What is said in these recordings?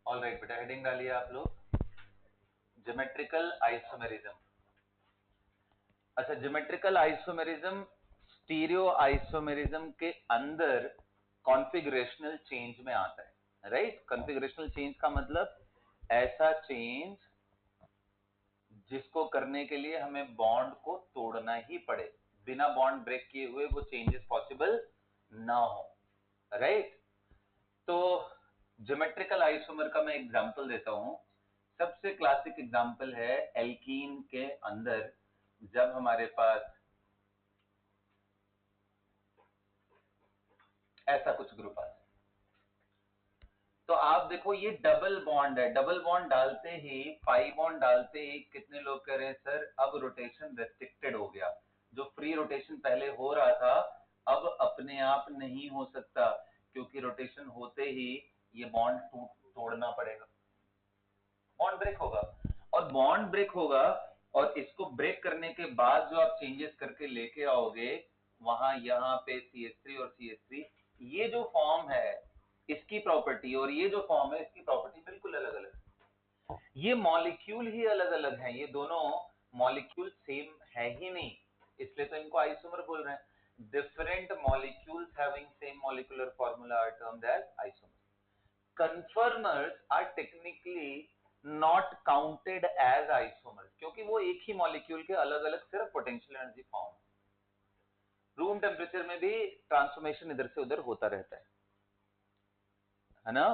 All right बेटा, heading डालिए आप लोग, ज्योमेट्रिकल आइसोमेरिज्म। अच्छा, ज्योमेट्रिकल आइसोमेरिज्म स्टीरियो आइसोमेरिज्म के अंदर कॉन्फ़िगरेशनल चेंज में आता है, राइट। कॉन्फ़िगरेशनल चेंज का मतलब ऐसा चेंज जिसको करने के लिए हमें बॉन्ड को तोड़ना ही पड़े, बिना बॉन्ड ब्रेक किए हुए वो चेंजेस पॉसिबल ना हो, राइट। तो ज्योमेट्रिकल आइसोमर का मैं एग्जांपल देता हूं। सबसे क्लासिक एग्जांपल है एल्कीन के अंदर, जब हमारे पास ऐसा कुछ ग्रुप आता है तो आप देखो ये डबल बॉन्ड है, डबल बॉन्ड डालते ही, पाई बॉन्ड डालते ही कितने लोग कह रहे हैं सर अब रोटेशन रेस्ट्रिक्टेड हो गया, जो फ्री रोटेशन पहले हो रहा था अब अपने आप नहीं हो सकता, क्योंकि रोटेशन होते ही ये बॉन्ड तोड़ना पड़ेगा, बॉन्ड ब्रेक होगा। और बॉन्ड ब्रेक होगा और इसको ब्रेक करने के बाद जो आप चेंजेस करके लेके आओगे वहां यहाँ पे CH3 और CH3, ये जो फॉर्म है इसकी प्रॉपर्टी और ये जो फॉर्म है इसकी प्रॉपर्टी बिल्कुल अलग अलग है। ये मॉलिक्यूल ही अलग अलग है, ये दोनों मॉलिक्यूल सेम है ही नहीं, इसलिए तो इनको आइसोमर बोल रहे हैं। Different molecules having same molecular formula are termed as isomer. Conformers are technically not counted as isomers, क्योंकि वो एक ही मॉलिक्यूल के अलग अलग सिर्फ potential energy form. Room temperature में भी ट्रांसफॉर्मेशन इधर से उधर होता रहता है ना।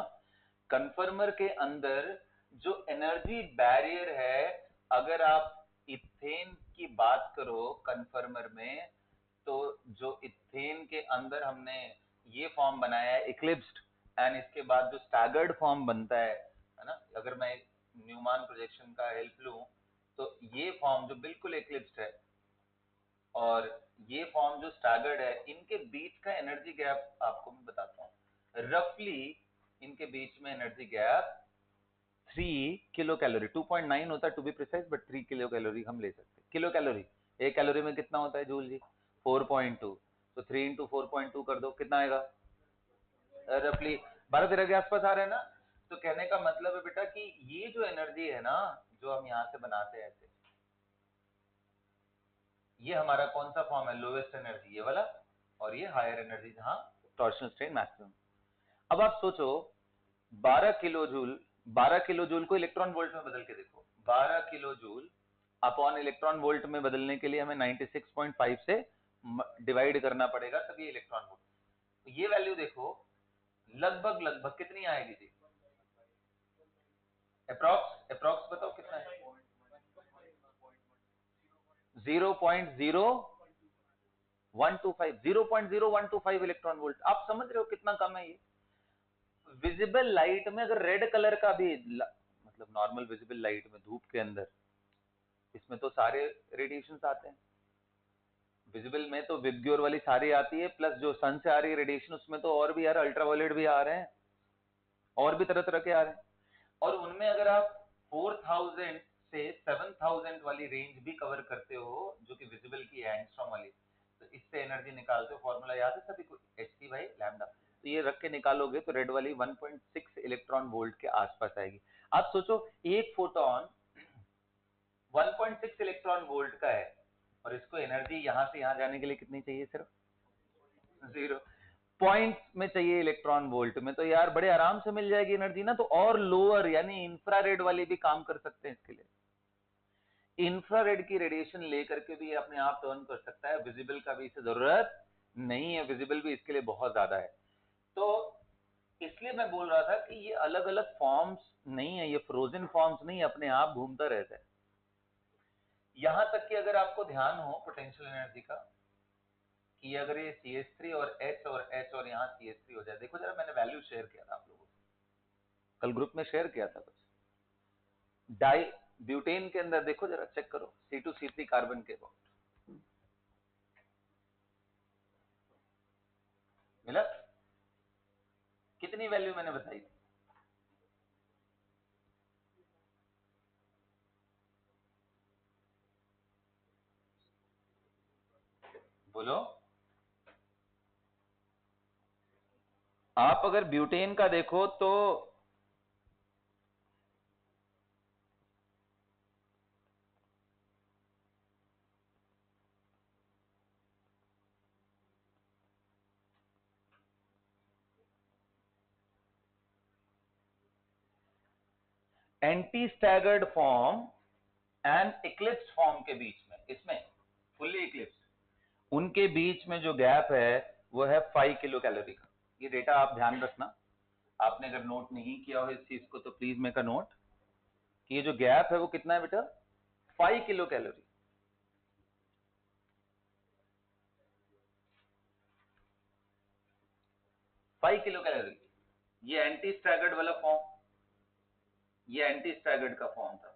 कन्फर्मर के अंदर जो एनर्जी बैरियर है, अगर आप इथेन की बात करो कन्फर्मर में, तो जो इथेन के अंदर हमने ये फॉर्म बनाया है इक्लिप्स्ड, एंड इसके बाद जो स्टैगर्ड फॉर्म बनता है ना, अगर मैं न्यूमान प्रोजेक्शन का हेल्प लूं तो ये फॉर्म जो बिल्कुल इक्लिप्स्ड है और ये फॉर्म जो स्टैगर्ड है, इनके बीच का एनर्जी गैप आपको मैं बताता हूं। रफली इनके बीच में एनर्जी गैप 3 किलो कैलोरी, 2.9 होता है to be precise, but 3 kilo calorie हम ले सकते हैं। किलो कैलोरी, एक कैलोरी में कितना होता है जूल जी? 4.2, तो 3 इंटू 4.2 कर दो, कितना आएगा? रफली 12-13 के आसपास आ रहा है ना। तो कहने का मतलब है बेटा कि ये जो एनर्जी है ना, जो हम यहां से बनाते हैं ऐसे, ये हमारा कौन सा फॉर्म है? लोवेस्ट एनर्जी ये वाला, और ये हायर एनर्जी जहां टॉर्शनल स्ट्रेन मैक्सिमम। अब आप सोचो 12 किलो जूल, 12 किलो जूल को इलेक्ट्रॉन वोल्ट में बदल के देखो, 12 kilo joule upon electron volt में बदलने के लिए हमें 96.5 से डिवाइड करना पड़ेगा, तब ये इलेक्ट्रॉन वोल्ट। तो ये वैल्यू देखो लगभग लगभग कितनी आएगी जी? अप्रॉक्स अप्रॉक्स बताओ कितना है? 0.0125, 0.0125 इलेक्ट्रॉन वोल्ट। आप समझ रहे हो कितना कम है ये? विजिबल लाइट में अगर रेड कलर का भी मतलब नॉर्मल विजिबल लाइट में, धूप के अंदर, इसमें तो सारे रेडिएशन आते हैं। विजिबल में तो विबग्योर वाली सारी आती है, प्लस जो सन से आ रही है रेडिएशन उसमें तो और भी यार अल्ट्रावायलेट भी आ रहे हैं, और भी तरह तरह के आ रहे हैं। और उनमें अगर आप 4000 से 7000 वाली रेंज भी कवर करते हो, जो कि विजिबल की है एंगस्ट्रॉम वाली, तो इससे एनर्जी निकालते हो, फॉर्मूला याद है सभी को? hc by lambda. तो ये रख के निकालोगे तो रेड वाली 1.6 इलेक्ट्रॉन वोल्ट के आसपास आएगी। आप सोचो एक फोटोन 1.6 इलेक्ट्रॉन वोल्ट का है, और इसको एनर्जी यहां से यहां जाने के लिए कितनी चाहिए? सिर्फ 0 पॉइंट में चाहिए इलेक्ट्रॉन वोल्ट में, तो यार बड़े आराम से मिल जाएगी एनर्जी ना। तो और लोअर यानी इंफ्रारेड वाले भी काम कर सकते हैं इसके लिए। इंफ्रारेड की रेडिएशन लेकर के भी अपने आप टर्न कर सकता है, विजिबल का भी इसे जरूरत नहीं है, विजिबल भी इसके लिए बहुत ज्यादा है। तो इसलिए मैं बोल रहा था कि ये अलग अलग फॉर्म्स नहीं है, ये फ्रोजन फॉर्म्स नहीं, अपने आप घूमता रहता है। यहां तक कि अगर आपको ध्यान हो पोटेंशियल एनर्जी का, कि अगर ये CH3 और H और यहाँ CH3 हो जाए, देखो जरा मैंने वैल्यू शेयर किया था आप लोगों से, कल ग्रुप में शेयर किया था कुछ। डाई ब्यूटेन के अंदर देखो जरा, चेक करो C2C3 कार्बन के बॉन्ड मिला? कितनी वैल्यू मैंने बताई थी? बोलो। आप अगर ब्यूटेन का देखो तो anti staggered form and Eclipse form के बीच में, इसमें फुल्ली इक्लिप्स, उनके बीच में जो गैप है वो है 5 किलो कैलोरी का। ये डेटा आप ध्यान रखना, आपने अगर नोट नहीं किया हो इस चीज को तो प्लीज मेक अ नोट कि ये जो गैप है वो कितना है बेटा, 5 किलो कैलोरी। Kilo calorie. ये एंटी स्टैगर्ड वाला फॉर्म, ये एंटी स्टैगर्ड का फॉर्म था।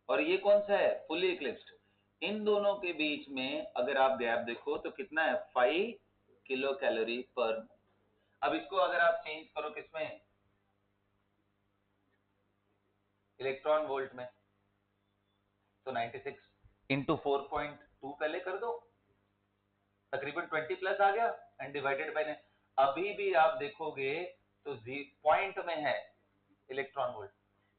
और ये कौन सा है, फुली इक्लिप्स्ड। इन दोनों के बीच में अगर आप गैप देखो तो कितना है, 5 किलो कैलोरी पर। अब इसको अगर आप चेंज करो किसमें, इलेक्ट्रॉन वोल्ट में, तो 96 इंटू 4.2 पहले कर दो, तकरीबन 20 प्लस आ गया, एंड डिवाइडेड बाय, अभी भी आप देखोगे तो पॉइंट में है इलेक्ट्रॉन वोल्ट।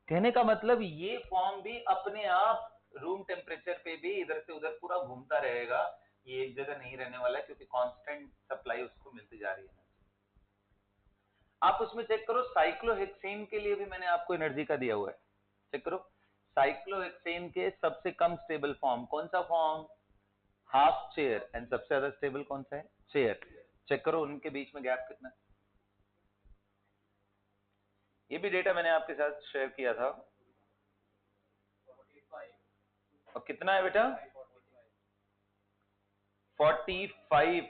कहने का मतलब ये फॉर्म भी अपने आप रूम टेम्परेचर पे भी इधर से उधर पूरा घूमता रहेगा, ये एक जगह नहीं रहने वाला है, क्योंकि कांस्टेंट सप्लाई उसको मिलती जा रही है। आप उसमें चेक करो, साइक्लोहेक्सेन के लिए भी मैंने आपको एनर्जी का दिया हुआ है, चेक करो। साइक्लोहेक्सेन के सबसे कम स्टेबल फॉर्म कौन सा फॉर्म, हाफ चेयर, एंड सबसे ज्यादा स्टेबल कौन सा है, चेयर। चेक करो उनके बीच में गैप कितना है। ये भी डेटा मैंने आपके साथ शेयर किया था। और कितना है बेटा, 45,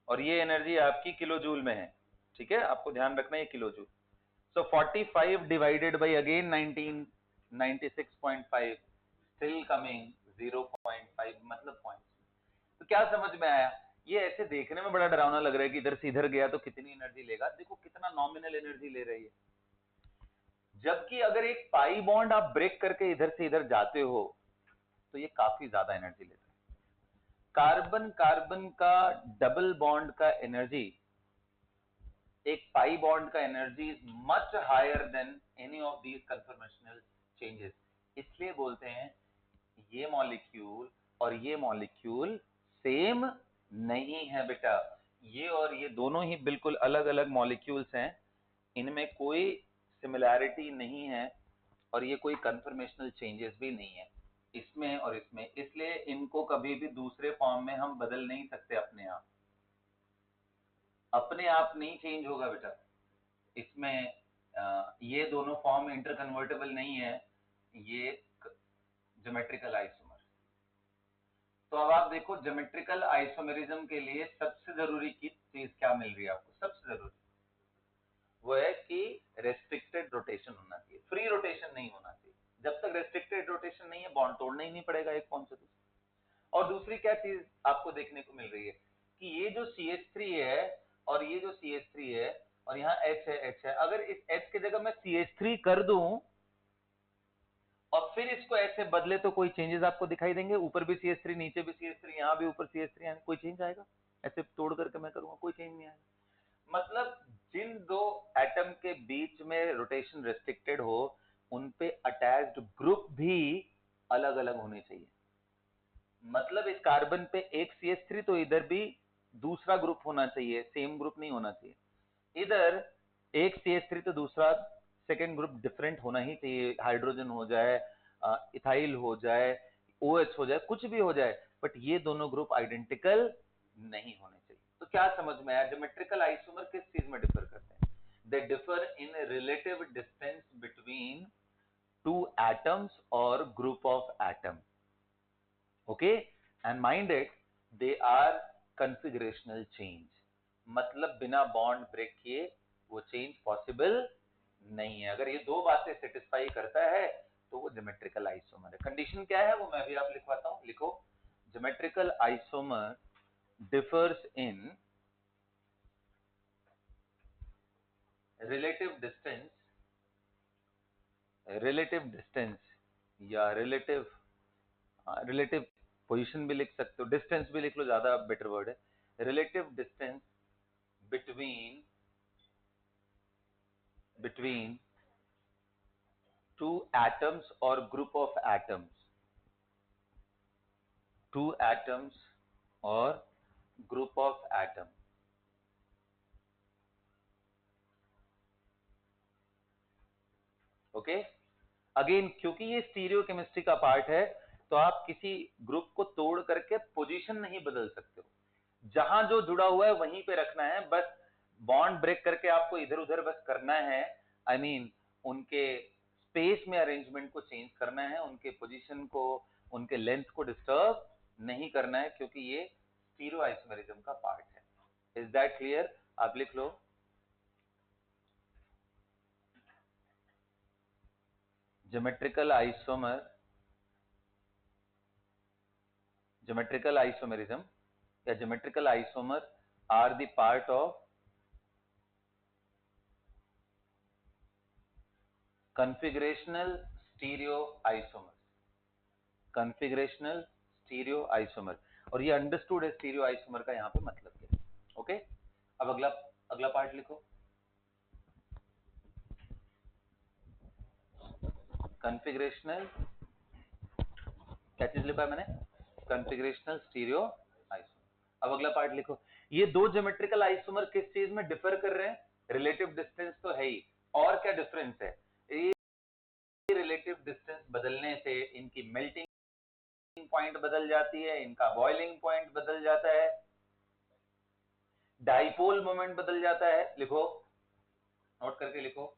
और ये एनर्जी आपकी किलो जूल में है, ठीक है, आपको ध्यान रखना है kilo joule. So 45 divided by again 19, 96.5, still coming 0.5, मतलब पॉइंट। तो क्या समझ में आया, ये ऐसे देखने में बड़ा डरावना लग रहा है कि इधर से इधर गया तो कितनी एनर्जी लेगा, देखो कितना नॉमिनल एनर्जी ले रही है। जबकि अगर एक पाई बॉन्ड आप ब्रेक करके इधर से इधर जाते हो तो ये काफी ज्यादा एनर्जी लेता है। कार्बन कार्बन का डबल बॉन्ड का एनर्जी, एक पाई बॉन्ड का energy is much higher than any of these conformational changes. इसलिए बोलते हैं ये मॉलिक्यूल और ये मॉलिक्यूल सेम नहीं है बेटा, ये और ये दोनों ही बिल्कुल अलग अलग मॉलिक्यूल्स हैं, इनमें कोई सिमिलैरिटी नहीं है, और ये कोई कंफर्मेशनल चेंजेस भी नहीं है इसमें और इसमें। इसलिए इनको कभी भी दूसरे फॉर्म में हम बदल नहीं सकते अपने आप, अपने आप नहीं चेंज होगा बेटा इसमें। ये दोनों फॉर्म इंटर कन्वर्टेबल नहीं है, ये ज्योमेट्रिकल आइसोमर। तो अब आप देखो ज्योमेट्रिकल आइसोमेरिज्म के लिए सबसे जरूरी की चीज क्या मिल रही है आपको, सबसे जरूरी वो है कि रेस्ट्रिक्टेड रोटेशन होना चाहिए, फ्री रोटेशन नहीं होना चाहिए। जब तक रेस्ट्रिक्टेड रोटेशन नहीं है बॉन्ड तोड़ना ही नहीं पड़ेगा एक फॉर्म से दूसरे। और दूसरी क्या चीज आपको देखने को मिल रही है कि ये जो CH3 है और ये जो CH3 है और यहाँ H है, H है, अगर इस H की जगह मैं CH3 कर दूं और फिर इसको ऐसे बदले तो कोई चेंजेस आपको दिखाई देंगे, ऊपर भी CH3 नीचे भी CH3, यहाँ भी ऊपर CH3, कोई चेंज आएगा, ऐसे तोड़ करके मैं करूंगा कोई चेंज नहीं आएगा। मतलब जिन दो एटम के बीच में रोटेशन रेस्ट्रिक्टेड हो उन पे अटैच्ड ग्रुप भी अलग अलग होने चाहिए। मतलब इस कार्बन पे एक CH3 तो इधर भी दूसरा ग्रुप होना चाहिए, सेम ग्रुप नहीं होना चाहिए। इधर एक CH3 तो दूसरा सेकेंड ग्रुप डिफरेंट होना ही चाहिए, हाइड्रोजन हो जाए, इथाइल हो जाए, OH हो जाए, कुछ भी हो जाए, बट ये दोनों ग्रुप आइडेंटिकल नहीं होने चाहिए। तो क्या समझ में आया, ज्योमेट्रिकल आइसोमर किस चीज में डिफर करते हैं, they differ in relative distance between two atoms और group of atom, okay, and mind it, they are configurational change, मतलब बिना बॉन्ड ब्रेक किए वो चेंज पॉसिबल नहीं है। अगर ये दो बातें सेटिस्फाई करता है तो वो ज्योमेट्रिकल आइसोमर है। कंडीशन क्या है वो मैं भी आप लिखवाता हूं, लिखो, geometrical isomer differs in relative distance या रिलेटिव रिलेटिव पोजीशन भी लिख सकते हो, डिस्टेंस भी लिख लो, ज्यादा बेटर वर्ड है, relative distance between two atoms और group of atoms, two atoms और group of atom. Okay again क्योंकि ये स्टीरियो केमिस्ट्री का पार्ट है तो आप किसी ग्रुप को तोड़ करके पोजीशन नहीं बदल सकते हो, जहां जो जुड़ा हुआ है वहीं पे रखना है, बस बॉन्ड ब्रेक करके आपको इधर उधर बस करना है, आई मीन उनके स्पेस में अरेंजमेंट को चेंज करना है, उनके पोजीशन को, उनके लेंथ को डिस्टर्ब नहीं करना है, क्योंकि ये स्टीरियो आइसोमेरिज्म का पार्ट है। Is that clear? आप लिख लो ज्योमेट्रिकल isomerism या geometrical isomer are the part of configurational stereoisomers, configurational stereoisomer, और ये अंडरस्टूड है स्टीरियोआइसोमर का यहाँ पे मतलब क्या है। ओके अब अगला अगला पार्ट लिखो, कॉन्फ़िगरेशनल, क्या चीज लिखा है मैंने, कॉन्फ़िगरेशनल स्टीरियो आइसोमर। अब अगला पार्ट लिखो, ये दो ज्योमेट्रिकल आइसोमर किस चीज में डिफर कर रहे हैं? रिलेटिव डिस्टेंस तो है ही, और क्या डिफरेंस है? ये रिलेटिव डिस्टेंस बदलने से इनकी मेल्टिंग पॉइंट बदल जाती है, इनका बॉइलिंग पॉइंट बदल जाता है, डाइपोल मोमेंट बदल जाता है। लिखो, नोट करके लिखो,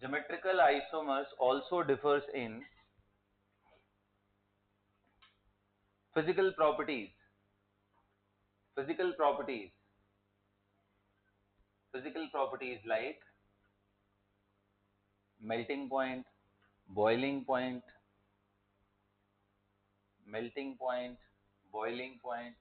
geometrical isomers also differs in physical properties, physical properties, physical properties like melting point, boiling point, melting point, boiling point,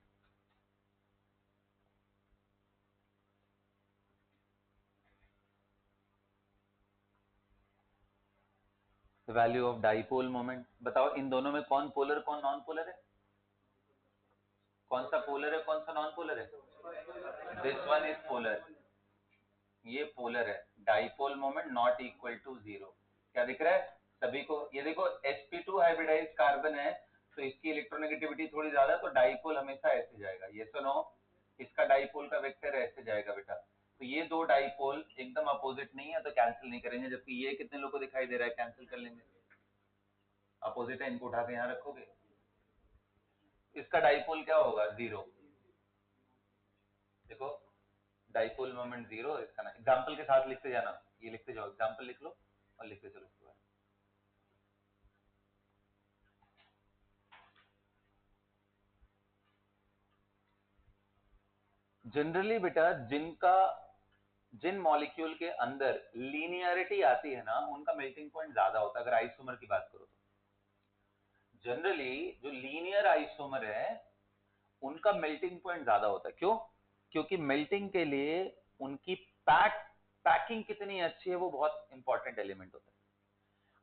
the value of dipole moment। बताओ इन दोनों में कौन पोलर कौन नॉन पोलर है? कौन सा पोलर है कौन सा नॉन पोलर है? दिस वन इज पोलर, ये पोलर है, dipole moment not equal to zero. क्या दिख रहा है सभी को? ये देखो sp2 हाइब्रिडाइज्ड कार्बन है तो इसकी इलेक्ट्रोनेगेटिविटी थोड़ी ज्यादा है, तो डाइपोल हमेशा ऐसे जाएगा, ये सुनो, इसका डाइपोल का वेक्टर ऐसे जाएगा बेटा। तो ये दो डाइपोल एकदम अपोजिट नहीं है तो कैंसिल नहीं करेंगे, जबकि ये कितने लोगों को दिखाई दे रहा है, कैंसिल कर लेंगे। अपोजिट है, इनको उठा के यहाँ रखोगे, इसका डाइपोल क्या होगा? जीरो। देखो डाइपोल मोमेंट जीरो, इसका ना एग्जाम्पल के साथ लिखते जाना, ये लिखते जाओ, एग्जाम्पल लिख लो और लिखते चलो। जनरली बेटा जिन मॉलिक्यूल के अंदर लीनियरिटी आती है ना उनका मेल्टिंग पॉइंट ज्यादा होता है। अगर आइसोमर की बात करो तो जनरली जो लीनियर आइसोमर है उनका मेल्टिंग पॉइंट ज्यादा होता है। क्यों? क्योंकि मेल्टिंग के लिए उनकी पैकिंग कितनी अच्छी है वो बहुत इंपॉर्टेंट एलिमेंट होता है।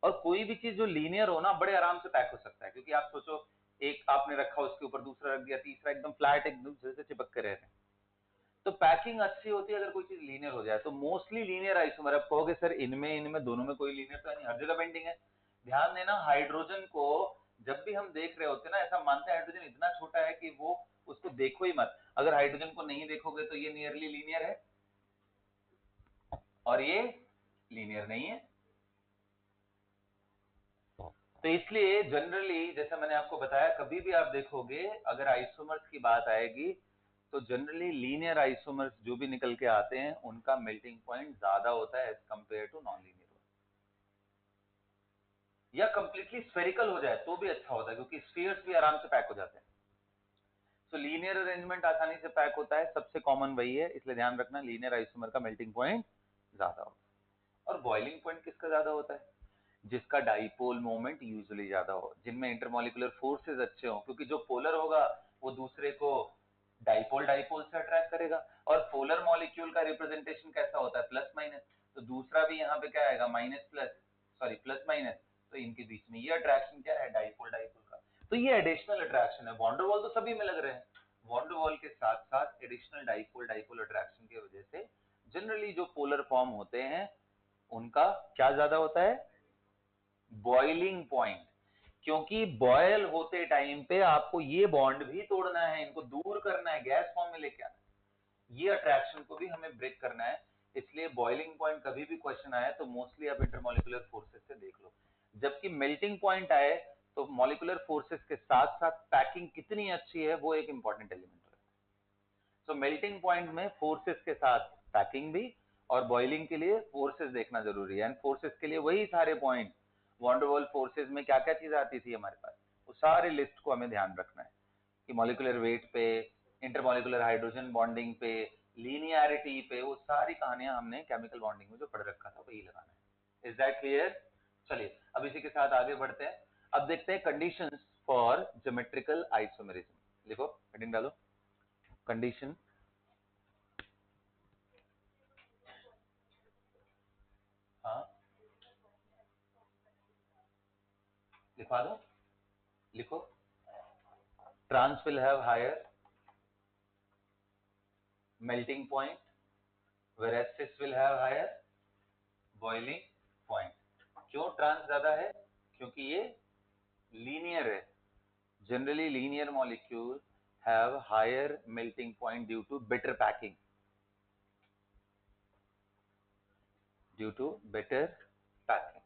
और कोई भी चीज जो लीनियर हो ना बड़े आराम से पैक हो सकता है, क्योंकि आप सोचो एक आपने रखा उसके ऊपर दूसरा रख दिया, तीसरा एकदम फ्लैट एक दूसरे से चिपक के रह रहे हैं, तो पैकिंग अच्छी होती है अगर कोई चीज लीनियर हो जाए। तो मोस्टली लीनियर आइसोमर, आप कहोगे सर इनमें दोनों में कोई लीनियर तो नहीं, हर जगह बेंडिंग है। ध्यान देना, हाइड्रोजन को जब भी हम देख रहे होते हैं ना ऐसा मानते हैं हाइड्रोजन इतना छोटा है कि वो उसको देखो ही मत। अगर हाइड्रोजन को नहीं देखोगे तो ये नियरली लीनियर है और ये लीनियर नहीं है। तो इसलिए जनरली जैसा मैंने आपको बताया, कभी भी आप देखोगे अगर आइसोमर्स की बात आएगी तो जनरली लीनियर आइसोमर्स जो भी निकल के आते हैं उनका मेल्टिंग पॉइंट ज्यादा होता है as compare to non linear. या कंप्लीटली स्फेरिकल हो जाए तो भी अच्छा होता है, क्योंकि स्फीयर्स भी आराम से पैक हो जाते हैं। तो लीनियर अरेंजमेंट आसानी से पैक होता है, सबसे कॉमन वही है, इसलिए ध्यान रखना लीनियर आइसोमर का मेल्टिंग पॉइंट ज्यादा होता है। और बॉइलिंग पॉइंट किसका ज्यादा होता है? जिसका डाइपोल मोमेंट यूजुअली ज्यादा हो, जिनमें इंटरमॉलिक्यूलर फोर्सेस अच्छे हो, क्योंकि जो पोलर होगा वो दूसरे को डाइपोल डाइपोल से अट्रैक्ट करेगा। और पोलर मॉलिक्यूल का रिप्रेजेंटेशन कैसा होता है? प्लस माइनस, तो दूसरा भी यहाँ पे क्या आएगा? Minus plus, sorry plus minus, तो इनके बीच में ये अट्रैक्शन क्या है? डाइपोल डाइपोल का। तो ये एडिशनल अट्रैक्शन है। वॉन डेर वाल तो सभी में लग रहे हैं, वॉन डेर वाल के साथ साथ एडिशनल डाइपोल डाइपोल अट्रैक्शन की वजह से जनरली जो पोलर फॉर्म होते हैं उनका क्या ज्यादा होता है? Boiling point. क्योंकि बॉयल होते टाइम पे आपको ये बॉन्ड भी तोड़ना है, इनको दूर करना है, गैस फॉर्म में लेके आना है, ये अट्रैक्शन को भी हमें ब्रेक करना है। इसलिए बॉइलिंग पॉइंट कभी भी क्वेश्चन आए तो मोस्टली आप इंटरमोलिकुलर फोर्सेस से देख लो। जबकि मेल्टिंग पॉइंट आए तो मॉलिकुलर फोर्सेस के साथ साथ पैकिंग कितनी अच्छी है वो एक इंपॉर्टेंट एलिमेंट है। तो मेल्टिंग पॉइंट में फोर्सेस के साथ पैकिंग भी, और बॉइलिंग के लिए फोर्सेस देखना जरूरी है। एंड फोर्सेस के लिए वही सारे पॉइंट, वॉन्डरवॉल फोर्सेस में क्या क्या चीज आती थी हमारे पास, वो सारे लिस्ट को हमें ध्यान रखना है कि मॉलिकुलर वेट पे, इंटरमॉलिकुलर हाइड्रोजन बॉन्डिंग पे, लीनियरिटी पे, वो सारी कहानियां हमने केमिकल बॉन्डिंग में जो पढ़ रखा था वही लगाना है। Is that clear? चलिए अब इसी के साथ आगे बढ़ते हैं। अब देखते हैं कंडीशंस फॉर ज्योमेट्रिकल आइसोमेरिज्म। लिखो, हेडिंग डालो, कंडीशन। हाँ, लिखवा दो, लिखो। Trans will have higher melting point, whereas cis will have higher boiling point। क्यों ट्रांस ज्यादा है? क्योंकि ये लीनियर है। Generally linear molecule have higher melting point due to better packing, due to better packing।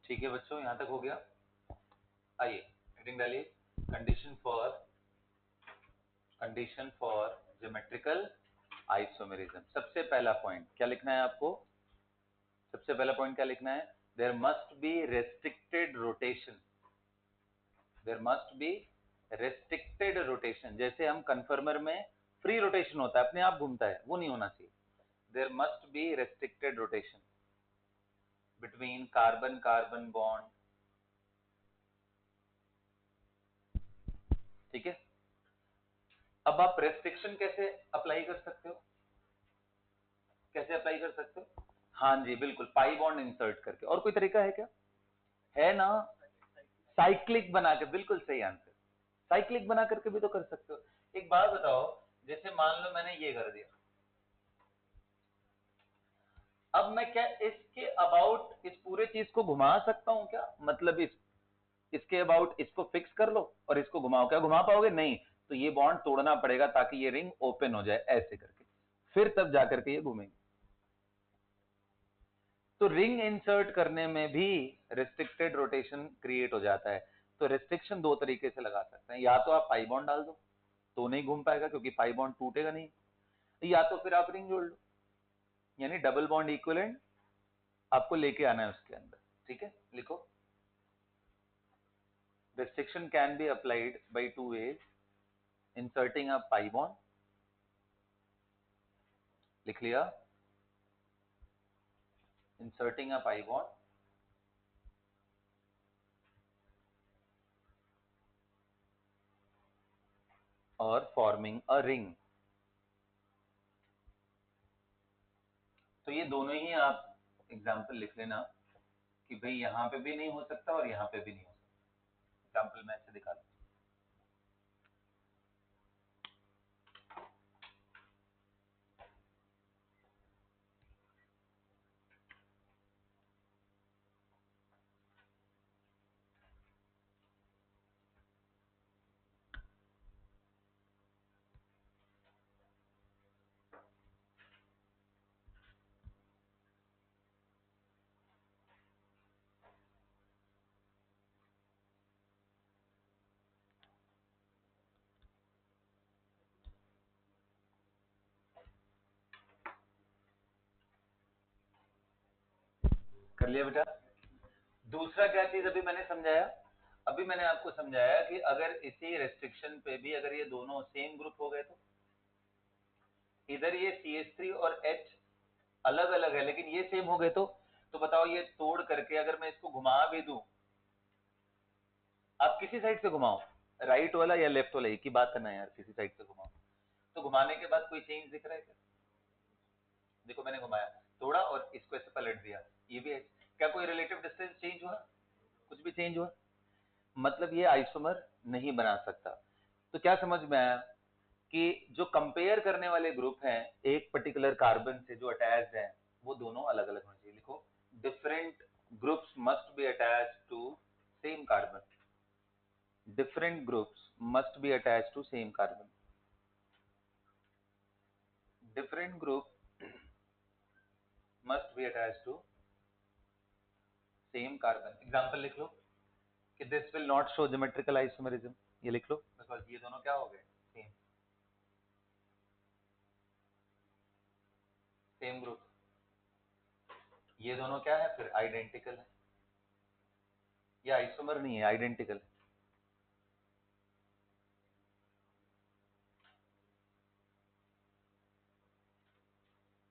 ठीक है बच्चों, यहां तक हो गया। आइए हेडिंग डालिए, कंडीशन फॉर ज्योमेट्रिकल आइसोमेरिज्म। सबसे पहला पॉइंट क्या लिखना है आपको? सबसे पहला पॉइंट क्या लिखना है? There must be restricted rotation. There must be restricted rotation. जैसे हम कन्फर्मर में फ्री रोटेशन होता है, अपने आप घूमता है, वो नहीं होना चाहिए। There must be restricted rotation between carbon carbon bond. ठीक है, अब आप रेस्ट्रिक्शन कैसे अप्लाई कर सकते हो? कैसे अप्लाई कर सकते हो? हाँ जी बिल्कुल, पाई बॉन्ड इंसर्ट करके। और कोई तरीका है क्या? है ना, साइक्लिक बना के, बिल्कुल सही आंसर। साइक्लिक बना करके भी तो कर सकते हो। एक बात बताओ, जैसे मान लो मैंने ये कर दिया, अब मैं क्या इसके अबाउट इस पूरे चीज को घुमा सकता हूं क्या? मतलब इसके अबाउट इसको फिक्स कर लो और इसको घुमाओ, क्या घुमा पाओगे? नहीं। तो ये बॉन्ड तोड़ना पड़ेगा ताकि ये रिंग ओपन हो जाए ऐसे करके, फिर तब जाकर के ये घूमेंगे। तो रिंग इंसर्ट करने में भी रिस्ट्रिक्टेड रोटेशन क्रिएट हो जाता है। तो रिस्ट्रिक्शन दो तरीके से लगा सकते हैं, या तो आप पाई बॉन्ड डाल दो तो नहीं घूम पाएगा क्योंकि पाई बॉन्ड टूटेगा नहीं, या तो फिर आप रिंग जोड़ लो, यानी डबल बॉन्ड इक्विवेलेंट आपको लेके आना है उसके अंदर। ठीक है, लिखो, restriction can be applied by two ways: inserting a pi bond, लिख लिया, inserting a pi bond, और forming a ring। तो ये दोनों ही आप एग्जाम्पल लिख लेना कि भाई यहां पे भी नहीं हो सकता और यहां पे भी नहीं हो सकता। एग्जाम्पल मैं ऐसे दिखा दूं। कर लिया बेटा। दूसरा क्या चीज अभी मैंने समझाया, अभी मैंने आपको समझाया कि अगर इसी रेस्ट्रिक्शन पे भी अगर ये दोनों सेम ग्रुप हो गए तो इधर ये CH3 और H अलग अलग है लेकिन ये सेम हो गए तो बताओ ये तोड़ करके अगर मैं इसको घुमा भी दूं, आप किसी साइड से घुमाओ, राइट वाला या लेफ्ट वाला, एक ही बात है ना यार, किसी साइड से घुमाओ, तो घुमाने के बाद कोई चेंज दिख रहा है क्या? देखो मैंने घुमाया, तोड़ा और इसको ऐसे पलट दिया, ये भी है। क्या कोई रिलेटिव डिस्टेंस चेंज हुआ? कुछ भी चेंज हुआ? मतलब ये आइसोमर नहीं बना सकता। तो क्या समझ में आया कि जो कंपेयर करने वाले ग्रुप हैं एक पर्टिकुलर कार्बन से जो अटैच्ड हैं वो दोनों अलग अलग होने चाहिए। लिखो, different groups must be attached to same carbon, different groups must be attached to same carbon, different group must be attached to same carbon। Example लिख लो कि this will not show geometrical isomerism, ये लिख लो because ये दोनों क्या हो गए, same same group, ये दोनों क्या है फिर, आइडेंटिकल है, ये आइसोमर नहीं है, आइडेंटिकल है।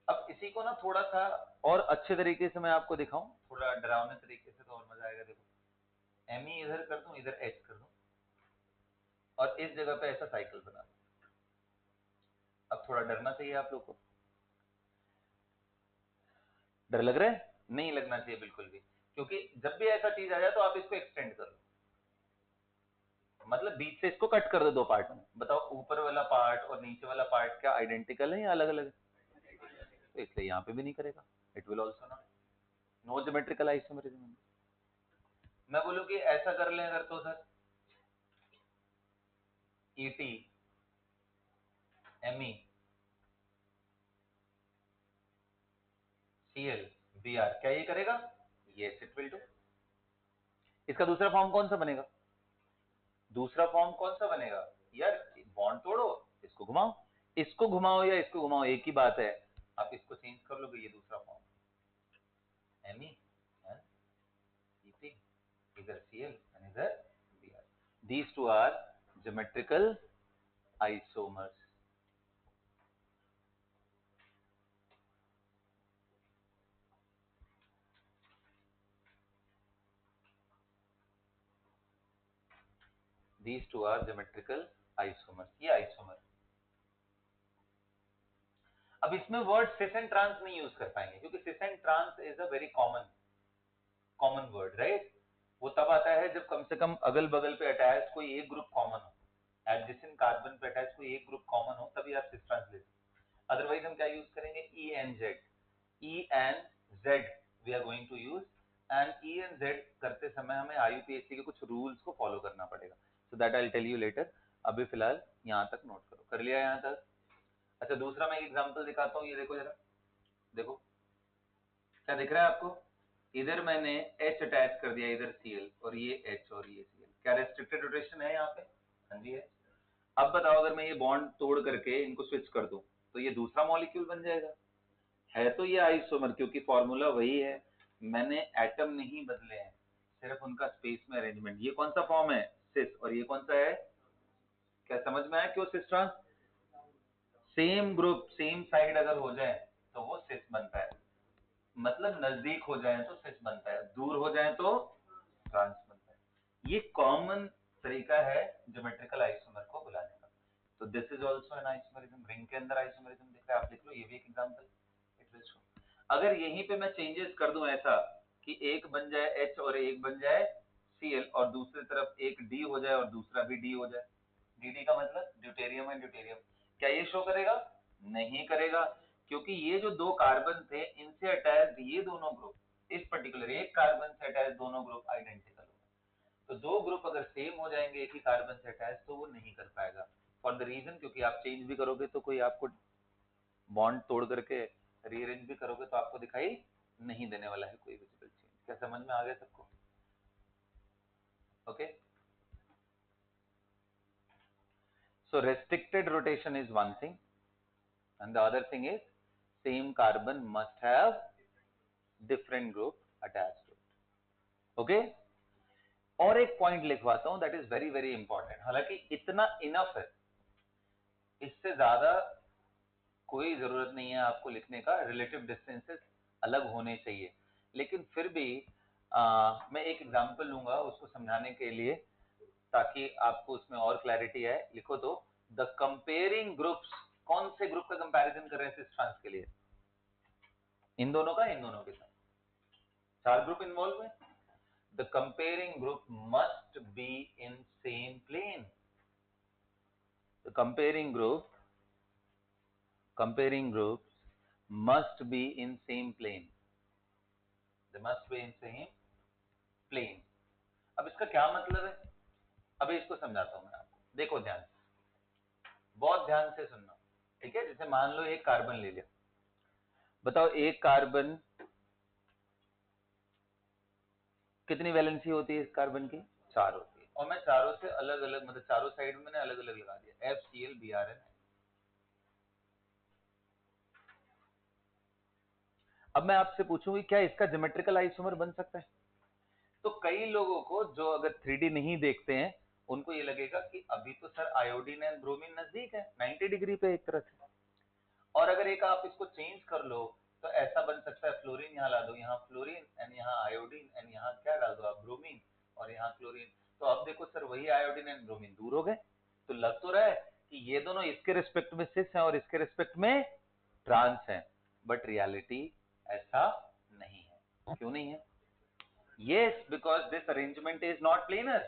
अब इसी को ना थोड़ा सा और अच्छे तरीके से मैं आपको दिखाऊं, थोड़ा डरावने तरीके से, तो और मजा आएगा। देखो Me इधर कर दूं, इधर H कर दूं और इस जगह पे ऐसा साइकिल बना दूं। अब थोड़ा डरना चाहिए आप लोग को, डर लग रहा है? नहीं लगना चाहिए बिल्कुल भी, क्योंकि जब भी ऐसा चीज आ जाए तो आप इसको एक्सटेंड कर लो, मतलब बीच से इसको कट कर दो दो पार्ट में। बताओ ऊपर वाला पार्ट और नीचे वाला पार्ट क्या आइडेंटिकल है या अलग अलग है? तो इसलिए यहाँ पे भी नहीं करेगा, it will also not, no geometrical isomerism. मैं बोलूँ कि ऐसा कर लें अगर, तो sir ET Me Cl Br, क्या ये करेगा? Yes it will do. इसका दूसरा फॉर्म कौन सा बनेगा? दूसरा फॉर्म कौन सा बनेगा यार? बॉन्ड तोड़ो, इसको घुमाओ, इसको घुमाओ या इसको घुमाओ एक ही बात है, आप इसको चेंज कर लोगे, ये दूसरा फॉर्म Me and Et, इधर Cl and इधर Br, these two are geometrical isomers। These two are geometrical isomers, ये आइसोमर। अब इसमें वर्ड सिस एंड ट्रांस नहीं यूज कर पाएंगे क्योंकि cis and trans is a very common word, right? वो तब आता है जब कम से कम अगल बगल पे अटैच कोई एक ग्रुप कॉमन हो, एडजेसेंट कार्बन पे अटैच कोई एक ग्रुप कॉमन हो, तभी आप सिस ट्रांस ले सकते। अदरवाइज हम क्या यूज करेंगे? E and Z, E and Z we are going to use, and E and Z करते समय हमें IUPAC के कुछ रूल्स को फॉलो करना पड़ेगा, so that I will tell you later. अभी फिलहाल यहाँ तक नोट करो, कर लिया यहाँ तक? अच्छा दूसरा मैं एक एग्जांपल दिखाता हूँ, ये देखो जरा, देखो क्या दिख रहा है आपको? इधर मैंने H अटैच कर दिया, इधर Cl, और ये H और ये Cl, क्या रेस्ट्रिक्टेड रोटेशन है यहाँ पे? हाँ जी है। अब बताओ अगर मैं ये बॉन्ड तोड़ करके इनको स्विच कर दूं तो ये दूसरा मॉलिक्यूल बन जाएगा, है तो ये आइसोमर क्योंकि फॉर्मूला वही है, मैंने एटम नहीं बदले हैं, सिर्फ उनका स्पेस में अरेंजमेंट। ये कौन सा फॉर्म है? सिस, और ये कौन सा है? क्या समझ में आया क्यों cis trans? Same group same side अगर हो जाए तो वो सिस बनता है, मतलब नजदीक हो जाए तो सिस बनता है, दूर हो जाए तो ट्रांस बनता है। ये कॉमन तरीका है ज्योमेट्रिकल आइसोमर को बुलाने का। तो this is also an isomerism, ring के अंदर आइसोमरिज्म दिख रहा है, आप लिख लो, ये भी एक एग्जांपल, इट विल शो। अगर यहीं पे मैं चेंजेस कर दूं ऐसा कि एक बन जाए H और एक बन जाए Cl और दूसरी तरफ एक D हो जाए और दूसरा भी D हो जाए, DD का मतलब ड्यूटेरियम एंड ड्यूटेरियम, क्या ये शो करेगा? नहीं करेगा, क्योंकि ये जो दो कार्बन थे इनसे अटैच्ड ये दोनों ग्रुप, इस पर्टिकुलर एक कार्बन से अटैच दोनों ग्रुप आइडेंटिकल हो, तो दो ग्रुप अगर सेम हो जाएंगे एक ही कार्बन से अटैच तो वो नहीं कर पाएगा, फॉर द रीजन क्योंकि आप चेंज भी करोगे तो कोई आपको बॉन्ड तोड़ करके रीअरेंज भी करोगे तो आपको दिखाई नहीं देने वाला है कोई विजिबल चेंज। क्या समझ में आ गया सबको? Okay, so restricted rotation is one thing and the other thing is same carbon must have different group attached to it. Okay, और एक पॉइंट लिखवाता हूं, that is very very important. हालांकि इतना इनफ है, इससे ज्यादा कोई जरूरत नहीं है आपको लिखने का। रिलेटिव डिस्टेंसेस अलग होने चाहिए, लेकिन फिर भी मैं एक एग्जांपल लूंगा उसको समझाने के लिए, ताकि आपको उसमें और क्लैरिटी आए। लिखो तो, द कंपेयरिंग ग्रुप्स, कौन से ग्रुप का कंपैरिजन कर रहे हैं सिस ट्रांस के लिए? इन दोनों का, इन दोनों के साथ 4 ग्रुप इन्वॉल्व है। The comparing group must be in same plane. The comparing groups must be in same plane. They must be in same plane. अब इसका क्या मतलब है, अभी इसको समझाता हूं मैं आपको। देखो ध्यान से, बहुत ध्यान से सुनना, ठीक है? जैसे मान लो एक कार्बन ले लिया, बताओ एक कार्बन कितनी वैलेंसी होती है इस कार्बन की? 4 होती है, और मैं चारों से अलग अलग, मतलब चारों साइड में मैंने अलग अलग लगा दिया, FCl BRN। अब मैं आपसे पूछूंगी क्या इसका ज्योमेट्रिकल आइसोमर बन सकता है? तो कई लोगों को जो अगर 3D नहीं देखते हैं, उनको ये लगेगा कि अभी तो सर आयोडीन एंड ब्रोमीन नजदीक है, 90 डिग्री पे एक तरह से। और अगर एक आप इसको चेंज कर लो तो ऐसा बन सकता है, फ्लोरीन यहाँ ला दो, यहाँ फ्लोरीन एंड यहाँ आयोडीन एंड यहाँ क्या डाल दो आप, ब्रोमीन, और यहाँ क्लोरीन। तो अब देखो सर वही आयोडीन एंड ब्रोमीन दूर हो गए। तो लग तो रहा है कि ये दोनों इसके रिस्पेक्ट में सिस हैं और इसके रिस्पेक्ट में ट्रांस हैं, बट रियलिटी ऐसा नहीं है। क्यों नहीं है? Yes, because this arrangement is not planar.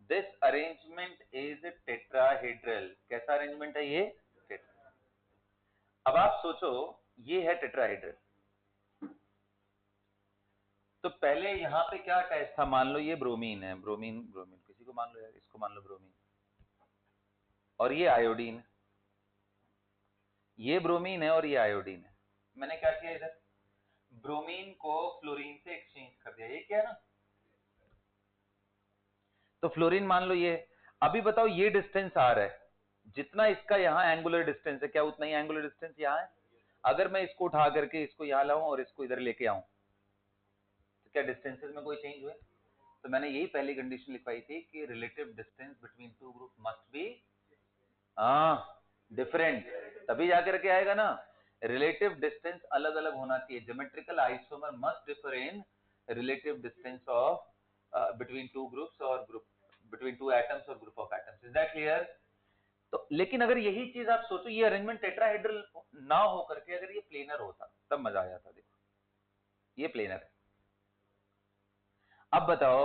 This arrangement is tetrahedral. कैसा अरेंजमेंट है ये? टेट्रा। अब आप सोचो, ये है टेट्राहेड्रल, तो पहले यहाँ पे क्या अटैच था? मान लो ये ब्रोमीन है, ब्रोमीन ब्रोमीन किसी को मान लो यार, इसको मान लो ब्रोमीन, और ये आयोडीन, ये ब्रोमीन है और ये आयोडीन है। मैंने क्या किया इधर? ब्रोमीन को फ्लोरीन से एक्सचेंज कर दिया, ये क्या है ना? तो फ्लोरीन मान लो ये। अभी बताओ ये डिस्टेंस आ रहा है, जितना इसका यहाँ एंगुलर डिस्टेंस है, क्या उतना ही एंगुलर डिस्टेंस यहाँ है? अगर मैं इसको उठा करके इसको यहाँ लाऊं और इसको इधर लेके आऊं, तो क्या डिस्टेंसेस में कोई चेंज हुए? तो मैंने यही पहली कंडीशन लिखवाई थी कि relative distance between to group must be different, तभी जाकर के आएगा ना। रिलेटिव डिस्टेंस अलग अलग होना चाहिए। Geometrical isomer must differ in relative distance of between two groups और ग्रुप बिटवीन टू एटम्स और group of atoms. Is that clear? तो लेकिन अगर यही चीज आप सोचो, ये अरेंजमेंट टेट्राहेड्रल ना हो करके अगर ये प्लेनर होता तब मजा आ जाता। देखो ये प्लेनर है। अब बताओ,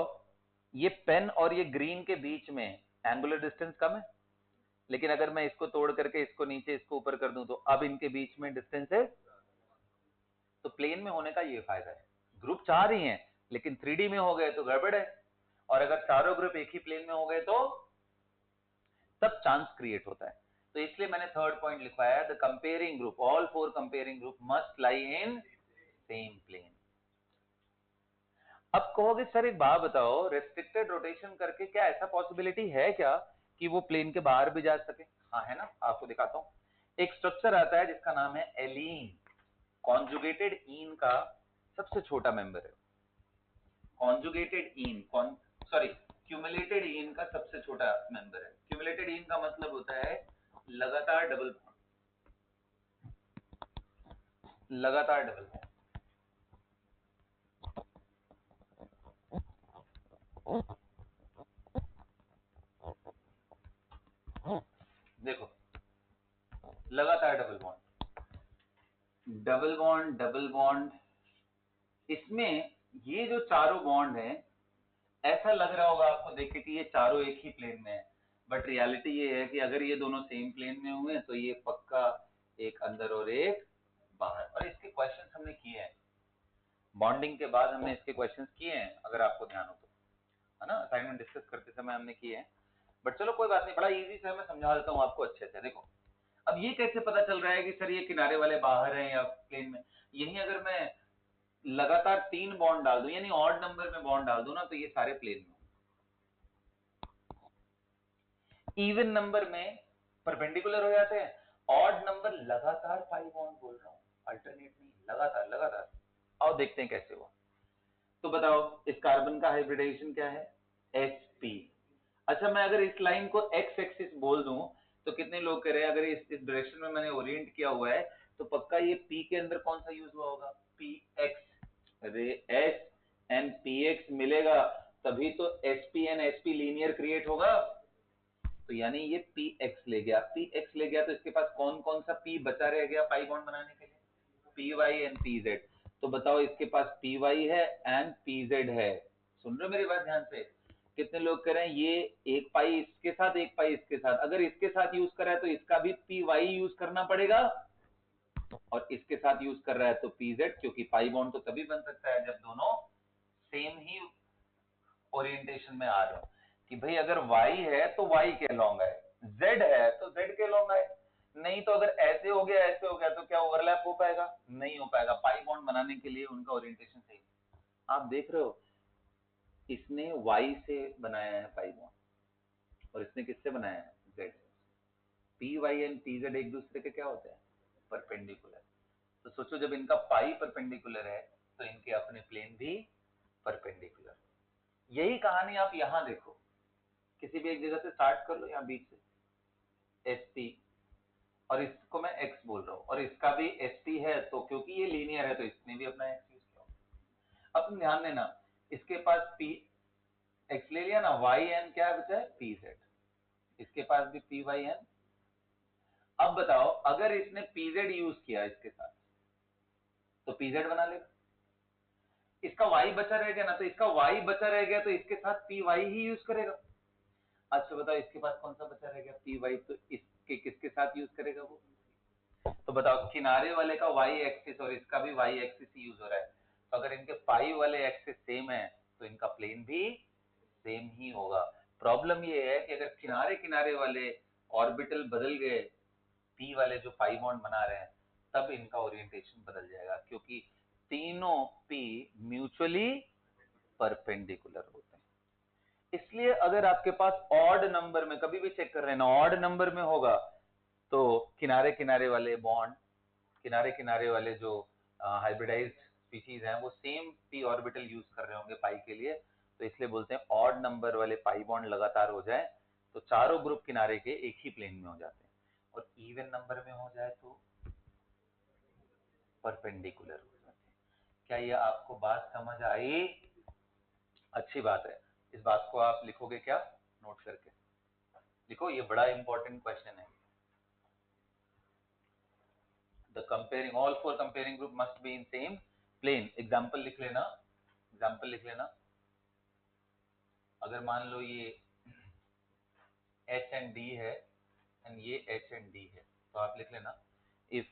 ये पेन और ये ग्रीन के बीच में एंगुलर डिस्टेंस कम है, लेकिन अगर मैं इसको तोड़ करके इसको नीचे इसको ऊपर कर दूं तो अब इनके बीच में डिस्टेंस है। तो प्लेन में होने का ये फायदा है। ग्रुप 4 ही हैं, लेकिन 3D में हो गए तो गड़बड़ है, और अगर चारों ग्रुप एक ही प्लेन में हो गए तो तब चांस क्रिएट होता है। तो इसलिए मैंने थर्ड पॉइंट लिखवाया, the comparing group, all 4 comparing group must lie in same plane. अब कहोगे सर एक बात बताओ, रेस्ट्रिक्टेड रोटेशन करके क्या ऐसा पॉसिबिलिटी है क्या कि वो प्लेन के बाहर भी जा सके? हाँ है ना, आपको दिखाता हूं। एक स्ट्रक्चर आता है जिसका नाम है एलीन, कॉन्जुगेटेड ईन का सबसे छोटा मेंबर है। कॉन्जुगेटेड ईन, सॉरी क्यूमुलेटेड ईन का सबसे छोटा मेंबर है। क्यूमुलेटेड ईन का मतलब होता है लगातार डबल बॉन्ड, लगातार डबल बॉन्ड। देखो लगातार double bond, double bond, double bond, इसमें ये जो चारों बॉन्ड हैं, ऐसा लग रहा होगा आपको देख के कि ये चारों एक ही प्लेन में है, बट रियलिटी ये है कि अगर ये दोनों सेम प्लेन में हुए तो ये पक्का एक अंदर और एक बाहर। और इसके क्वेश्चंस हमने किए हैं, बॉन्डिंग के बाद हमने इसके क्वेश्चंस किए हैं, अगर आपको ध्यान हो तो, है ना? असाइनमेंट डिस्कस करते समय हमने किए हैं। बट चलो कोई बात नहीं, बड़ा इजी से मैं समझा देता हूँ आपको अच्छे से। देखो अब ये कैसे पता चल रहा है कि सर ये किनारे वाले बाहर हैं या प्लेन में? यही अगर मैं लगातार 3 बॉन्ड डाल दूं, यानी ऑड नंबर में बॉन्ड डाल दूं ना, तो ये सारे प्लेन में। इवन नंबर में परपेंडिकुलर हो जाते हैं, ऑड नंबर लगातार 5 बॉन्ड बोल रहा हूं, अल्टरनेट नहीं, लगातार लगातार। आओ देखते हैं कैसे हुआ। तो बताओ इस कार्बन का हाइब्रिडाइजेशन क्या है, sp। अच्छा मैं अगर इस लाइन को एक्स एक्सिस बोल दूं तो कितने लोग कह रहे हैं, अगर इस डायरेक्शन में मैंने ओरिएंट किया हुआ है तो पक्का ये p के अंदर कौन सा यूज हुआ होगा, px। अरे s एंड px मिलेगा तभी तो sp and sp linear create होगा। तो यानी ये px ले गया, px ले गया तो इसके पास कौन कौन सा p बचा रह गया पाई बॉन्ड बनाने के लिए, py एंड pz। तो बताओ इसके पास py है एंड pz है। सुन रहे हो मेरी बात ध्यान से? कितने लोग कह रहे हैं ये एक पाई इसके साथ एक पाई इसके साथ, अगर इसके साथ यूज कर रहा है तो इसका भी py यूज करना पड़ेगा, और इसके साथ यूज कर रहा है तो pz, क्योंकि पाई बॉन्ड तो तभी बन सकता है जब दोनों सेम ही ओरिएंटेशन में आ रहा हूं, कि भाई अगर y है तो y के लॉन्ग है, z है तो z के लॉन्ग है। नहीं तो अगर ऐसे हो गया तो क्या ओवरलैप हो पाएगा, नहीं हो पाएगा। पाई बॉन्ड बनाने के लिए उनका ओरिएंटेशन सही। आप देख रहे हो इसने y से बनाया है पाई बॉन्ड और इसने किससे बनाया है, z। P y and p z एक दूसरे के क्या होते हैं, परपेंडिकुलर। तो सोचो जब इनका पाई परपेंडिकुलर है तो इनके अपने प्लेन भी परपेंडिकुलर। यही कहानी आप यहां देखो, किसी भी एक जगह से स्टार्ट कर लो, यहाँ बीच से एस टी, और इसको मैं एक्स बोल रहा हूँ और इसका भी एस टी है, तो क्योंकि ये लीनियर है तो इसने भी अपना एक्स यूज किया। अब तुम ध्यान देना, इसके पास पी एक्स ले लिया ना, वाई एन क्या बचा है, पी जेड। इसके पास भी पी वाई एन। अब बताओ अगर इसने पी जेड यूज किया इसके साथ तो पी जेड बना लेगा, इसका वाई बचा रह गया ना, तो इसका वाई बचा रह गया तो इसके साथ पी वाई ही यूज करेगा। अच्छा बताओ इसके पास कौन सा बचा रह गया, पी वाई, तो इसके किसके साथ यूज करेगा वो। तो बताओ किनारे वाले का वाई एक्सिस और इसका भी वाई एक्सिस ही यूज हो रहा है, तो अगर इनके पाई वाले एक्सिस सेम है तो इनका प्लेन भी सेम ही होगा। प्रॉब्लम ये है कि अगर किनारे किनारे वाले ऑर्बिटल बदल गए, पी वाले जो पाई बॉन्ड बना रहे हैं, तब इनका ओरिएंटेशन बदल जाएगा, क्योंकि तीनों पी म्यूचुअली परपेंडिकुलर होते हैं। इसलिए अगर आपके पास ऑड नंबर में, कभी भी चेक कर रहे हैं ना, ऑड नंबर में होगा तो किनारे किनारे वाले बॉन्ड, किनारे किनारे वाले जो हाइब्रिडाइज्ड स्पीशीज हैं वो सेम पी ऑर्बिटल यूज कर रहे होंगे पाई के लिए, तो इसलिए बोलते हैं ऑड नंबर वाले पाई बॉन्ड लगातार हो जाए तो चारों ग्रुप किनारे के एक ही प्लेन में हो जाते हैं, और इवन नंबर में हो जाए तो परपेंडिकुलर हो जाते हैं। क्या ये आपको बात समझ आई? अच्छी बात है। इस बात को आप लिखोगे क्या, नोट करके लिखो, ये बड़ा इंपॉर्टेंट क्वेश्चन है। The comparing all four comparing group must be in same plane. Example लिख लेना, एग्जाम्पल लिख लेना। अगर मान लो ये एच एंड डी है एंड ये एच एंड डी है, तो आप लिख लेना, if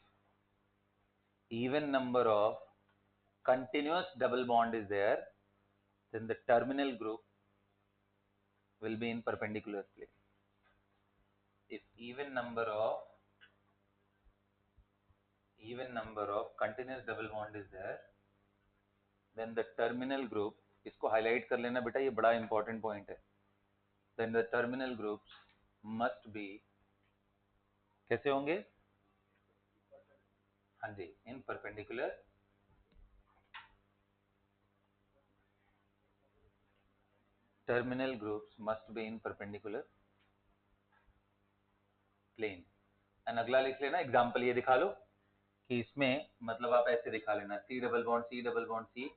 even number of continuous double bond is there, then the terminal group will be in perpendicular plane. If even number of continuous double bond is there, then the terminal group, इसको highlight कर लेना बेटा, ये बड़ा important point है, then the terminal groups must be, कैसे होंगे, हाँ जी, in perpendicular, terminal groups must be in perpendicular plane। And अगला लिख लेना, एग्जाम्पल ये दिखा लो कि इसमें मतलब आप ऐसे दिखा लेना, C double bond C double bond C,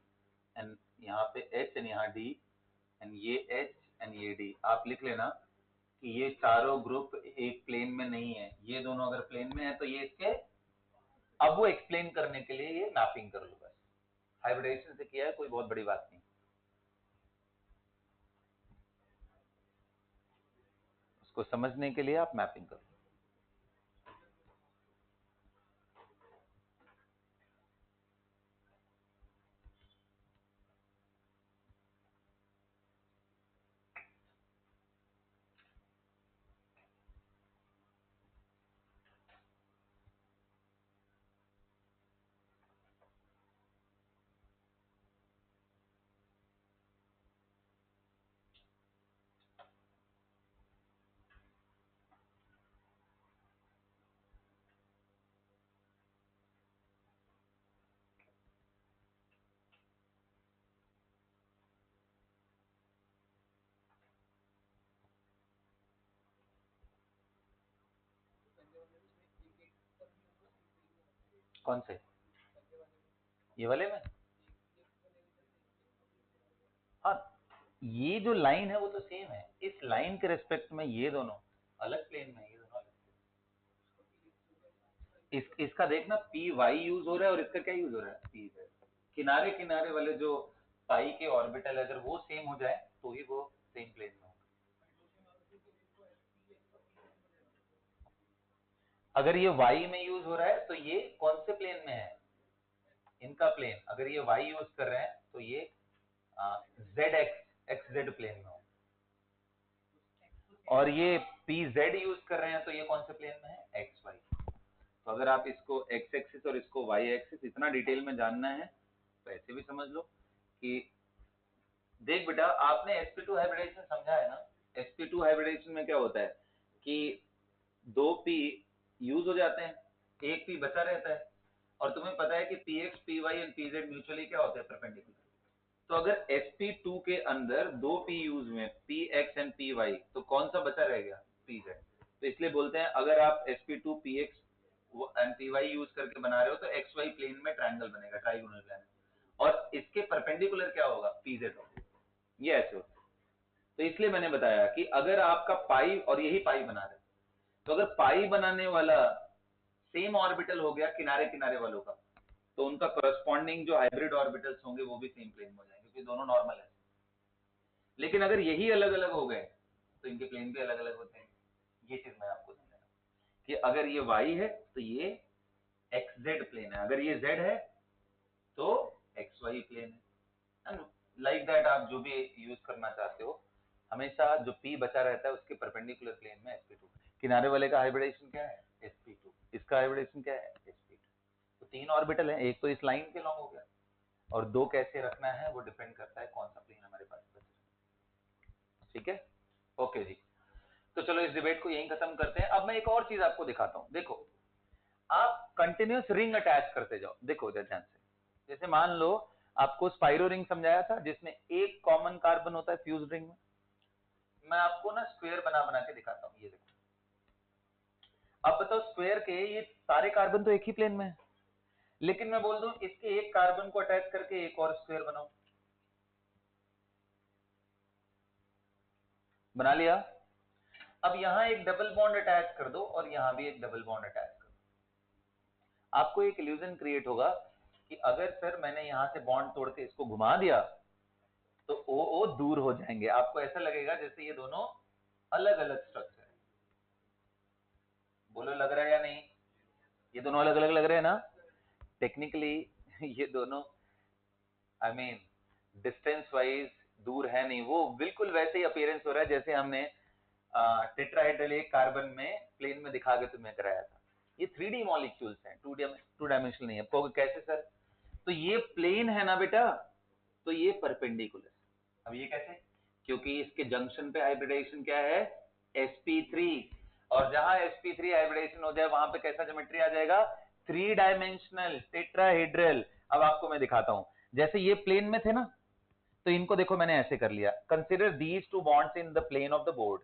and यहाँ पे एच एंड यहाँ डी, एंड ये एच एंड ये डी। आप लिख लेना कि ये चारों ग्रुप एक प्लेन में नहीं है, ये दोनों अगर प्लेन में है तो ये इसके, अब वो एक्सप्लेन करने के लिए ये मैपिंग कर लो बस, हाइब्रिडेशन से किया है, कोई बहुत बड़ी बात नहीं, उसको समझने के लिए आप मैपिंग कर लो। कौन से? ये वाले में? हाँ, ये जो लाइन है वो तो सेम है, इस लाइन के रिस्पेक्ट में ये दोनों अलग प्लेन में, ये दोनों अलग। इसका देखना पी वाई यूज हो रहा है और इसका क्या यूज हो रहा है, पी जेड। किनारे किनारे वाले जो पाई के ऑर्बिटल अगर वो सेम हो जाए तो ही वो सेम प्लेन में होगा। अगर ये वाई में यूज हो रहा है तो ये कौन से प्लेन में है, इनका प्लेन। अगर ये वाई यूज कर रहे हैं तो ये जेड एक्स जेड प्लेन में होगा, और ये पी जेड यूज कर रहे हैं तो ये कौन से प्लेन में है, एक्स वाई। तो अगर आप इसको एक्स एक्सिस और इसको वाई एक्सिस इतना डिटेल में जानना है तो ऐसे भी समझ लो कि देख बेटा, आपने sp2 हाइब्रिडेशन समझा है ना। sp2 हाइब्रिडेशन में क्या होता है कि दो पी यूज हो जाते हैं, एक पी बचा रहता है, और तुम्हें पता है कि px py और pz म्यूचुअली क्या होते हैं, परपेंडिकुलर। तो अगर sp2 के अंदर दो पी यूज हुए, px एंड py, तो कौन सा बचा रह गया, pz। तो इसलिए बोलते हैं अगर आप sp2 px and py use करके बना रहे हो तो xy प्लेन में ट्रायंगल बनेगा, ट्राइगोनल प्लेन, और इसके परपेंडिकुलर क्या होगा, pz होगा। ये ऐसे होता है। तो इसलिए मैंने बताया कि अगर आपका पाई और यही पाई बना रहे, तो अगर पाई बनाने वाला सेम ऑर्बिटल हो गया किनारे किनारे वालों का, तो उनका करस्पॉन्डिंग जो हाइब्रिड ऑर्बिटल्स होंगे वो भी सेम प्लेन में हो जाएंगे, क्योंकि दोनों नॉर्मल है। लेकिन अगर यही अलग अलग हो गए तो इनके प्लेन भी अलग अलग होते हैं। ये चीज मैं आपको समझाना कि अगर ये y है तो ये xz प्लेन है, अगर ये z है तो xy प्लेन है। लाइक दैट आप जो भी यूज करना चाहते हो, हमेशा जो p बचा रहता है उसके परपेंडिकुलर प्लेन में sp2। किनारे वाले का हाइब्रिडेशन क्या है, sp2, इसका हाइब्रिडेशन क्या है, sp2। तो तीन ऑर्बिटल है, एक तो इस लाइन के लॉन्ग हो गया, और दो कैसे रखना है वो डिपेंड करता है कौन सा प्लेन हमारे पास बचा है। ठीक है, ओके जी। तो चलो इस डिबेट को यहीं खत्म करते हैं। अब मैं एक और चीज आपको दिखाता हूं, देखो आप कंटिन्यूस रिंग अटैच करते जाओ, देखो ध्यान से। जैसे मान लो आपको स्पाइरो रिंग समझाया था जिसमें एक कॉमन कार्बन होता है फ्यूज रिंग में, मैं आपको ना स्क्वायर बना बना के दिखाता हूं, ये देखो। अब बताओ स्क्वायर के ये सारे कार्बन तो एक ही प्लेन में है, लेकिन मैं बोल दूं इसके एक कार्बन को अटैच करके एक और स्क्वायर बनाओ, बना लिया। अब यहां एक डबल बॉन्ड अटैच कर दो और यहां भी एक डबल बॉन्ड अटैच कर दो, आपको एक इल्यूजन क्रिएट होगा कि अगर सर मैंने यहां से बॉन्ड तोड़ के इसको घुमा दिया तो ओ दूर हो जाएंगे, आपको ऐसा लगेगा जैसे ये दोनों अलग अलग स्ट्रक्चर है। बोलो लग रहा है या नहीं, ये दोनों अलग अलग लग रहे हैं ना। टेक्निकली ये दोनों आई मीन डिस्टेंस वाइज दूर है नहीं, वो बिल्कुल वैसे ही अपीयरेंस हो रहा है जैसे हमने टेट्राहेड्रल एक कार्बन में प्लेन में दिखा के तुम्हें कराया था। ये 3D मॉलिक्यूल्स हैं, टू डायमेंशनल नहीं है। आपको कैसे सर, तो ये प्लेन है ना बेटा, तो ये परपेंडिकुलर। अब ये कैसे, क्योंकि इसके जंक्शन पे हाइब्रिडेशन क्या है, sp3, और जहां sp3 हाइब्रिडेशन हो जाए वहां पे कैसा ज्योमेट्री आ जाएगा, 3 डायमेंशनल टेट्राहेड्रल। अब आपको मैं दिखाता हूं, जैसे ये प्लेन में थे ना, तो इनको देखो मैंने ऐसे कर लिया, consider these two bonds in the plane of the board,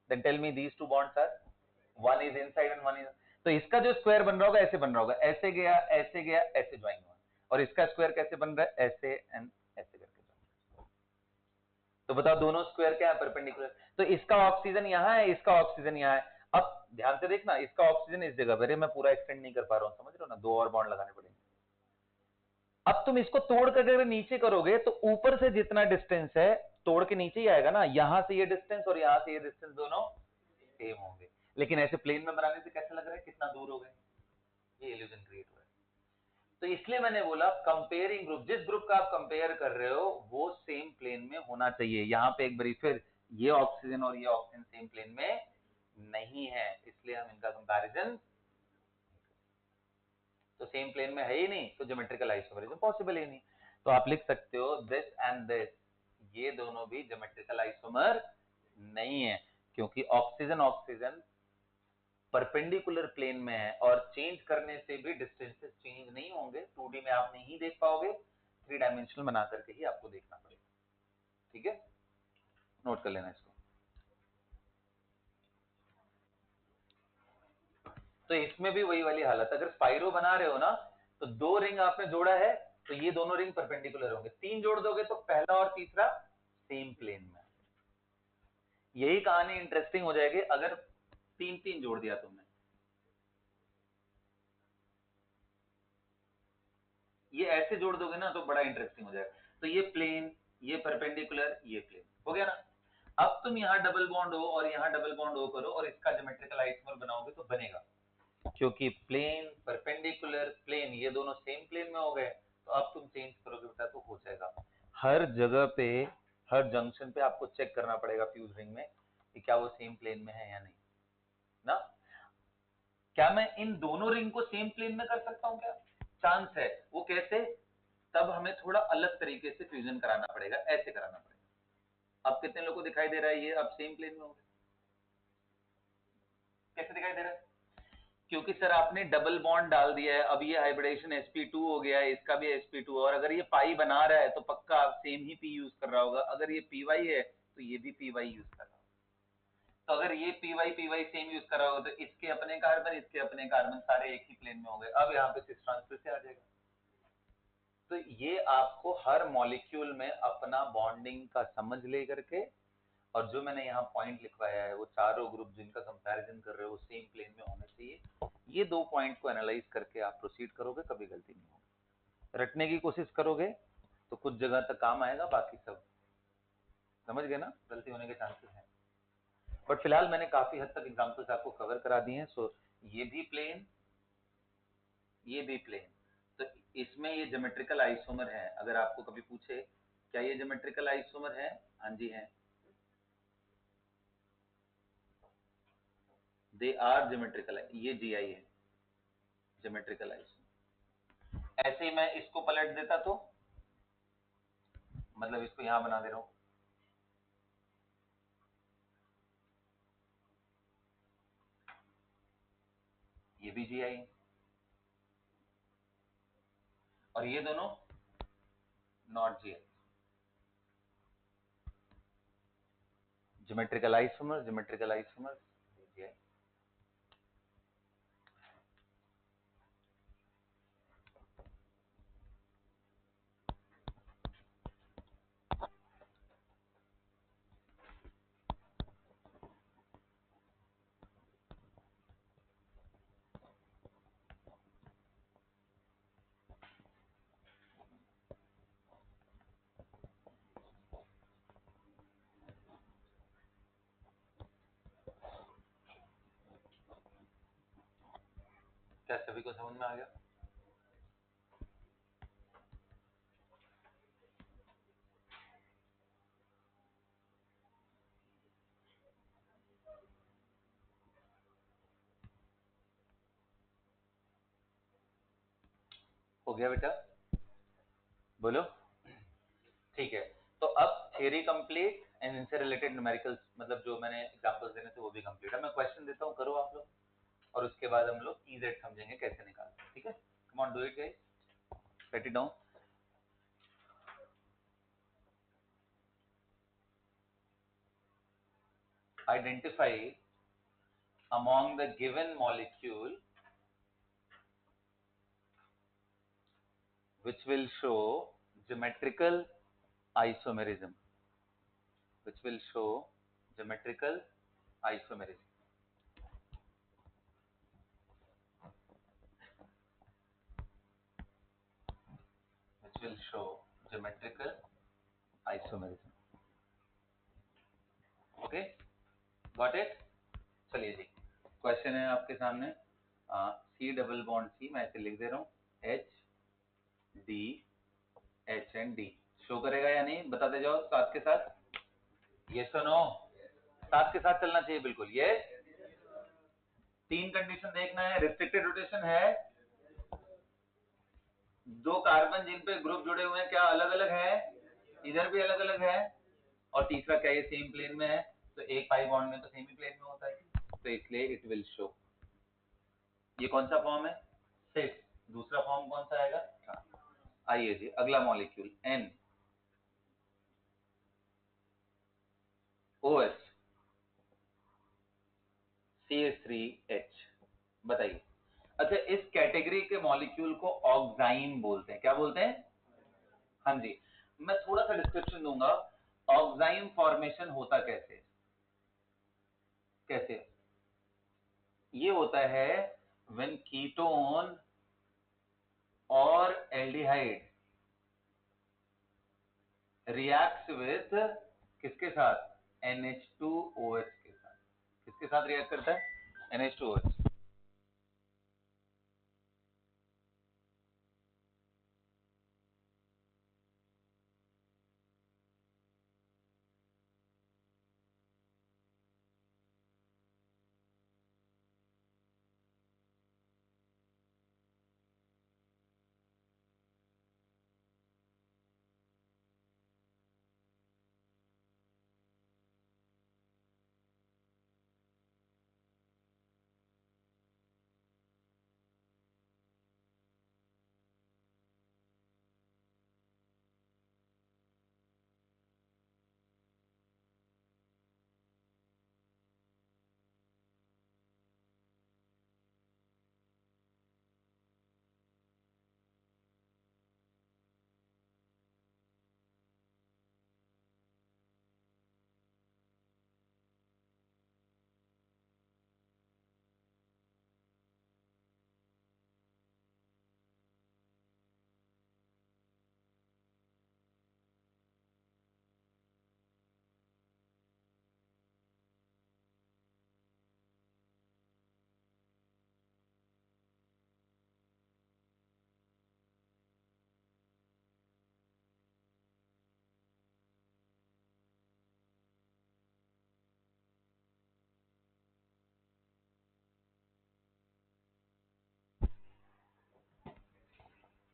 then tell me these two bonds are, one is inside and one is. तो इसका जो स्क्वायर बन रहा होगा ऐसे बन रहा होगा, ऐसे गया ऐसे गया ऐसे ज्वाइन हुआ, और इसका स्क्वायर कैसे बन रहा है, ऐसे एंड ऐसे करके। तो बताओ दोनों स्क्वायर क्या है, परपेंडिकुलर। तो इसका ऑक्सीजन यहाँ है, इसका ऑक्सीजन यहाँ है। अब ध्यान से देखना, इसका ऑक्सीजन इस जगह पर है, मैं पूरा एक्सटेंड नहीं कर पा रहा हूँ, समझ रहे हो ना, दो और बॉन्ड लगाने पड़ेंगे। अब तुम इसको तोड़ कर अगर नीचे करोगे तो ऊपर से जितना डिस्टेंस है तोड़ के नीचे ही आएगा ना, यहां से ये डिस्टेंस और यहां से ये डिस्टेंस दोनों सेम होंगे। लेकिन ऐसे प्लेन में बनाने से कैसा लग रहा है, कितना दूर हो गए, ये इल्यूजन क्रिएट हो रहा है। तो इसलिए मैंने बोला कंपेयरिंग ग्रुप, जिस ग्रुप का आप कंपेयर कर रहे हो वो सेम प्लेन में होना चाहिए। यहां पे एक बार फिर ये ऑक्सीजन और ये ऑक्सीजन सेम प्लेन में नहीं है, इसलिए हम इनका कंपैरिजन, तो सेम प्लेन में है ही नहीं तो ज्योमेट्रिकल आइसोमरिज्म पॉसिबल ही नहीं। तो आप लिख सकते हो दिस एंड दिस, ये दोनों भी ज्योमेट्रिकल आइसोमर नहीं है, क्योंकि ऑक्सीजन ऑक्सीजन परपेंडिकुलर प्लेन में है, और चेंज करने से भी डिस्टेंसेस चेंज नहीं होंगे, 2D में आप नहीं देख पाओगे, 3 डायमेंशनल बना करके ही आपको देखना पड़ेगा। ठीक है, नोट कर लेना इसको। तो इसमें भी वही वाली हालत, अगर स्पाइरो बना रहे हो ना तो 2 रिंग आपने जोड़ा है तो ये दोनों रिंग परपेंडिकुलर होंगे, 3 जोड़ दोगे तो पहला और तीसरा सेम प्लेन में। यही कहानी इंटरेस्टिंग हो जाएगी अगर 3-3 जोड़ दिया तुमने। ये ऐसे जोड़ दोगे ना तो बड़ा इंटरेस्टिंग हो जाएगा। तो ये प्लेन, ये परपेंडिकुलर, ये प्लेन हो गया ना। अब तुम यहाँ डबल बॉन्ड हो और यहाँ डबल बॉन्ड हो करो और इसका ज्योमेट्रिकल आइसोमर बनाओगे तो बनेगा, क्योंकि प्लेन परपेंडिकुलर प्लेन ये दोनों सेम प्लेन में हो गए। तो अब तुम चेंज करोगे बेटा तो हो जाएगा। हर जगह पे, हर जंक्शन पे आपको चेक करना पड़ेगा फ्यूज रिंग में कि क्या वो सेम प्लेन में है या नहीं ना। क्या मैं इन दोनों रिंग को सेम प्लेन में कर सकता हूँ क्या? चांस है। वो कैसे? तब हमें थोड़ा अलग तरीके से फ्यूजन कराना पड़ेगा, ऐसे कराना पड़ेगा। अब कितने लोगों को दिखाई दे रहा है ये अब सेम प्लेन में हो गया? कैसे दिखाई दे रहा है? क्योंकि सर आपने डबल बॉन्ड डाल दिया है, अब ये हाइब्रिडेशन sp2 हो गया है, इसका भी sp2, और अगर ये पाई बना रहा है तो पक्का आप सेम ही p यूज कर रहा होगा। अगर ये py है तो ये भी py यूज कर रहा होगा। तो अगर ये py सेम यूज कर रहा होगा तो इसके अपने कार्बन, इसके अपने कार्बन सारे एक ही प्लेन में हो गए। अब यहाँ पे सिस ट्रांसफर से आ जाएगा। तो ये आपको हर मॉलिक्यूल में अपना बॉन्डिंग का समझ ले करके, और जो मैंने यहाँ पॉइंट लिखवाया है वो चारों ग्रुप जिनका कंपैरिजन कर रहे हो वो सेम प्लेन में होने चाहिए, ये 2 पॉइंट को एनालाइज करके आप प्रोसीड करोगे, कभी गलती नहीं होगी। रटने की कोशिश करोगे तो कुछ जगह तक काम आएगा, बाकी सब समझ गए ना, गलती होने के चांसेस हैं। बट फिलहाल मैंने काफी हद तक एग्जांपल्स आपको कवर करा दिए हैं। सो ये भी प्लेन, ये भी प्लेन, तो इसमें ये ज्योमेट्रिकल आइसोमर है। अगर आपको कभी पूछे क्या ये ज्योमेट्रिकल आइसोमर है, हाँ जी है, दे आर ज्योमेट्रिकल। ये जी आई है ज्योमेट्रिकल आइसोमर। ऐसे ही मैं इसको पलट देता तो, मतलब इसको यहां बना दे रहा हूं, ये भी जी आई है, और ये दोनों not G I. Geometrical isomer, geometrical isomer, G I. क्या सभी को समझ में आ गया? हो गया बेटा, बोलो। ठीक है, तो अब थ्योरी कंप्लीट एंड इनसे रिलेटेड न्यूमेरिकल्स, मतलब जो मैंने एग्जांपल्स देने थे वो भी कंप्लीट है। मैं क्वेश्चन देता हूँ, करो आप लोग, और उसके बाद हम लोग ईजेड समझेंगे कैसे निकालते हैं। ठीक है, come on do it guys, right it down. Identify among the given molecule which will show geometrical isomerism, which will show geometrical isomerism. Which will show geometrical isomerism. Okay, got it? चलिए जी, question है आपके सामने, सी double bond सी, मैं ऐसे लिख दे रहा हूँ, H D, H and D. Show करेगा या नहीं बताते जाओ साथ के साथ, ये सुनो, साथ के साथ चलना चाहिए बिल्कुल। ये 3 कंडीशन देखना है, रिस्ट्रिक्टेड रोटेशन है, 2 कार्बन जिन पे ग्रुप जुड़े हुए हैं क्या अलग अलग है, इधर भी अलग अलग है, और तीसरा क्या ये सेम प्लेन में है, तो एक पाई बॉन्ड में तो सेम ही प्लेन में होता है, तो इसलिए इट विल शो। ये कौन सा फॉर्म है? 6। दूसरा फॉर्म कौन सा आएगा? आइए जी, अगला molecule N O H C H 3 H, बताइए। अच्छा, इस कैटेगरी के के मॉलिक्यूल को ऑक्साइम बोलते हैं। क्या बोलते हैं? हाँ जी, मैं थोड़ा सा डिस्क्रिप्शन दूंगा। ऑक्साइम फॉर्मेशन होता कैसे कैसे ये होता है व्हेन कीटोन और एल्डिहाइड रिएक्ट्स विथ किसके साथ? NH2OH के साथ। किसके साथ रिएक्ट करता है? NH2OH।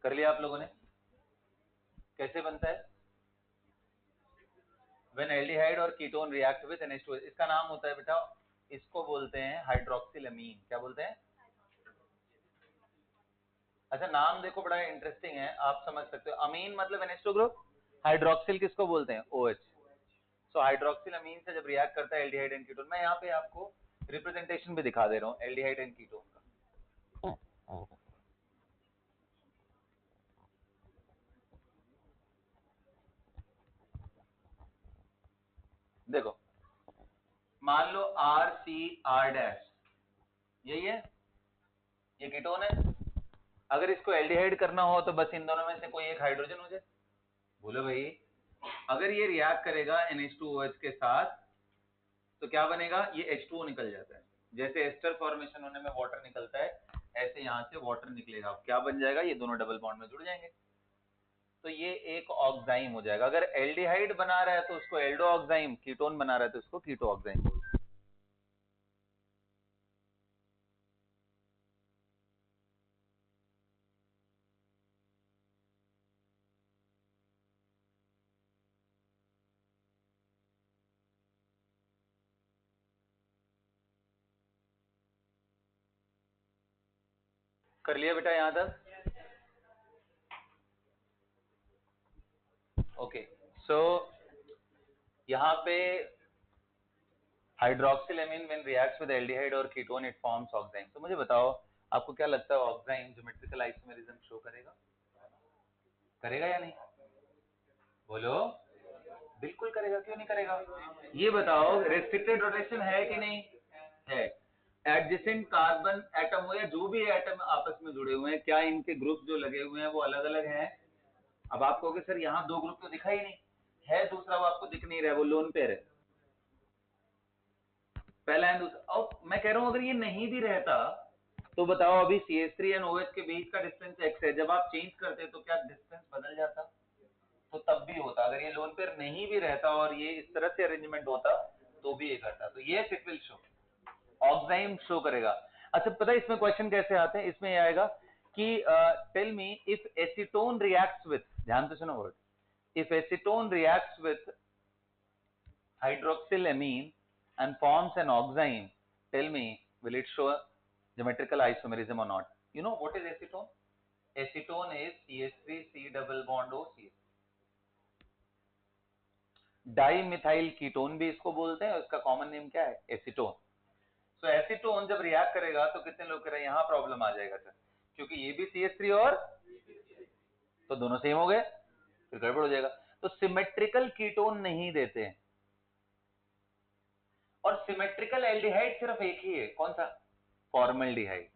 कर लिया आप लोगों ने? कैसे बनता है? व्हेन एल्डिहाइड और कीटोन रिएक्ट विद NH2, इसका नाम होता है बेटा, इसको बोलते हैं हाइड्रोक्सिलअमीन। क्या बोलते हैं? अच्छा, नाम देखो बड़ा इंटरेस्टिंग है, आप समझ सकते हो। अमीन मतलब NH2 ग्रुप, हाइड्रोक्सिल किसको बोलते हैं? OH। सो हाइड्रोक्सिलअमीन से जब रिएक्ट करता है एल्डिहाइड एंड कीटोन, मैं यहाँ पे आपको रिप्रेजेंटेशन भी दिखा दे रहा हूँ एल्डिहाइड एंड कीटोन का। देखो, मान लो RCR डैश, यही है, ये कीटोन है। अगर इसको एल्डिहाइड करना हो तो बस इन दोनों में से कोई एक हाइड्रोजन हो जाए। बोलो भाई, अगर ये रिएक्ट करेगा NH2OH के साथ तो क्या बनेगा? ये H2O निकल जाता है। जैसे एस्टर फॉर्मेशन होने में वाटर निकलता है, ऐसे यहाँ से वाटर निकलेगा। क्या बन जाएगा? ये दोनों डबल बॉन्ड में जुड़ जाएंगे, तो ये एक ऑक्साइम हो जाएगा। अगर एल्डिहाइड बना रहा है तो उसको एल्डो ऑक्साइम, कीटोन बना रहा है तो उसको कीटो ऑक्साइम बोलते हैं। कर लिया बेटा यहां तक? ओके, सो यहाँ पे हाइड्रोक्सिलअमीन व्हेन रिएक्ट्स विद एल्डिहाइड और कीटोन इट फॉर्म्स ऑक्साइम। तो मुझे बताओ, आपको क्या लगता है ऑक्साइम ज्योमेट्रिकल आइसोमेरिज्म शो करेगा? करेगा या नहीं? बोलो। बिल्कुल करेगा, क्यों नहीं करेगा? ये बताओ, रेस्ट्रिक्टेड रोटेशन है कि नहीं है? एडजेसेंट कार्बन एटम हो या जो भी एटम आपस में जुड़े हुए हैं, क्या इनके ग्रुप जो लगे हुए हैं वो अलग अलग हैं? अब आप कहोगे सर यहाँ दो ग्रुप तो दिखा ही नहीं है, दूसरा वो आपको दिख नहीं रहा है, वो लोन पेयर है। पहला है दूसरा। और मैं कह रहा हूं अगर ये नहीं भी रहता तो बताओ, अभी CH3 एंड OH के बीच का डिस्टेंस x है, जब आप चेंज करते तो क्या डिस्टेंस बदल जाता? तो तब भी होता। अगर ये लोन पेयर नहीं भी रहता और ये इस तरह से अरेंजमेंट होता तो भी ये करता। तो ये it will show, oxime show करेगा। अच्छा, पता है इसमें क्वेश्चन कैसे आते हैं? इसमें ये आएगा कि tell me if acetone reacts with, ध्यान से सुनो word, if acetone reacts with hydroxylamine and forms an oxime, tell me, will it show geometrical isomerism or not? You know what is acetone? Acetone is CH3 C double bond O CH। Dimethyl ketone भी इसको बोलते हैं, उसका common name क्या है? Acetone. सो acetone जब react करेगा तो कितने लोग कह रहे हैं यहाँ प्रॉब्लम आ जाएगा सर, क्योंकि ये भी CH3 और तो दोनों सेम हो गए, फिर गड़बड़ हो जाएगा। तो सिमेट्रिकल कीटोन नहीं देते हैं। और सिमेट्रिकल एल्डिहाइड सिर्फ एक ही है, कौन सा? फॉर्मल्डिहाइड।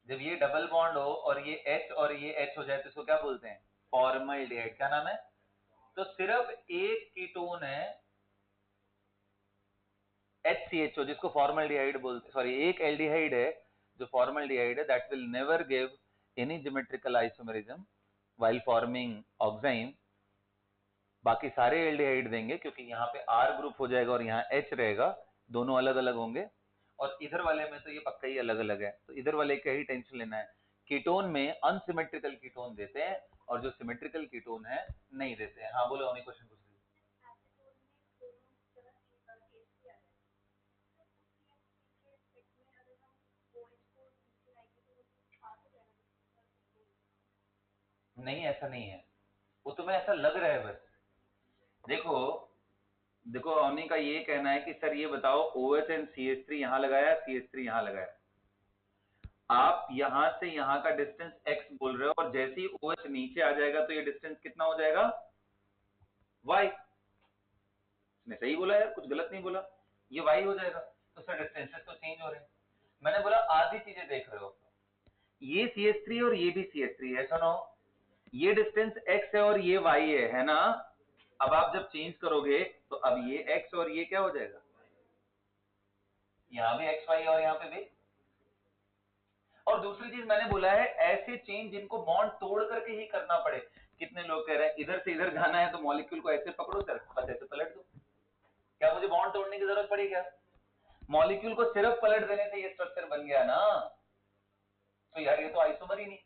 जब ये डबल बॉन्ड हो और ये H और ये H हो जाए तो इसको क्या बोलते हैं? फॉर्मल्डिहाइड। क्या नाम है? तो सिर्फ एक कीटोन है HCHO जिसको फॉर्मल्डिहाइड बोलते, सॉरी एक एल्डिहाइड है जो फॉर्मल्डिहाइड है, that will never give any geometrical isomerism while forming oxime. बाकी सारे एल्डिहाइड देंगे क्योंकि यहाँ पे R ग्रुप हो जाएगा और यहाँ H रहेगा, दोनों अलग अलग होंगे। और इधर वाले में तो ये पक्का ही अलग अलग है, तो इधर वाले का ही टेंशन लेना है। कीटोन में अनसिमेट्रिकल कीटोन देते हैं और जो सिमेट्रिकल कीटोन है नहीं देते हैं। हाँ बोलो, हमें क्वेश्चन पूछ रही नहीं, ऐसा नहीं है, वो तुम्हें ऐसा लग रहा है बस। देखो देखो, अवनी का ये कहना है कि सर ये बताओ OH एंड CH3 यहाँ लगाया, CH3 यहाँ लगाया, आप यहाँ से यहाँ का डिस्टेंस x बोल रहे हो और जैसे ही OH नीचे आ जाएगा तो ये डिस्टेंस कितना हो जाएगा? y। इसने सही बोला यार, कुछ गलत नहीं बोला, ये y हो जाएगा। तो सर डिस्टेंसेस तो चेंज हो रहे हैं। मैंने बोला आधी चीजें देख रहे हो, ये CH3 और ये भी CH3 है, सुनो, ये डिस्टेंस x है और ये y है ना? अब आप जब चेंज करोगे तो अब ये x और ये क्या हो जाएगा? यहाँ भी x y और यहाँ पे भी। और दूसरी चीज मैंने बोला है, ऐसे चेंज जिनको बॉन्ड तोड़ करके ही करना पड़े। कितने लोग कह रहे हैं इधर से इधर जाना है तो मॉलिक्यूल को ऐसे पकड़ो सर, बस ऐसे पलट दो। क्या मुझे बॉन्ड तोड़ने की जरूरत पड़ी क्या? मॉलिक्यूल को सिर्फ पलट देने से ये स्ट्रक्चर बन गया ना। तो यार ये तो आइसोमर ही नहीं,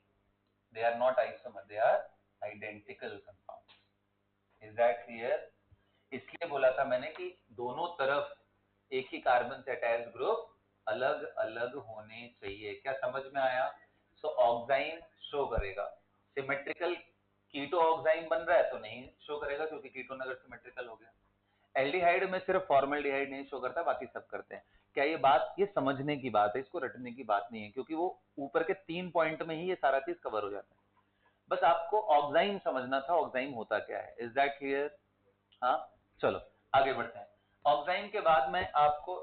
they are not isomer, they are identical compound. Is that clear? इसलिए बोला था मैंने कि दोनों तरफ एक ही कार्बन से अटैच ग्रुप अलग अलग होने चाहिए। क्या समझ में आया? सो ऑक्साइन शो करेगा, सिमेट्रिकल कीटो ऑक्साइन बन रहा है तो नहीं शो करेगा क्योंकि कीटोन अगर सिमेट्रिकल हो गया। एल्डिहाइड में सिर्फ फॉर्मल्डिहाइड नहीं शो करता, बाकी सब करते हैं। क्या ये बात, ये समझने की बात है, इसको रटने की बात नहीं है, क्योंकि वो ऊपर के 3 पॉइंट में ही ये सारा चीज कवर हो जाता है। बस आपको ऑक्साइन समझना था, ऑक्साइन होता क्या है। Is that clear? हाँ, चलो आगे बढ़ते हैं। ऑक्साइन के बाद मैं आपको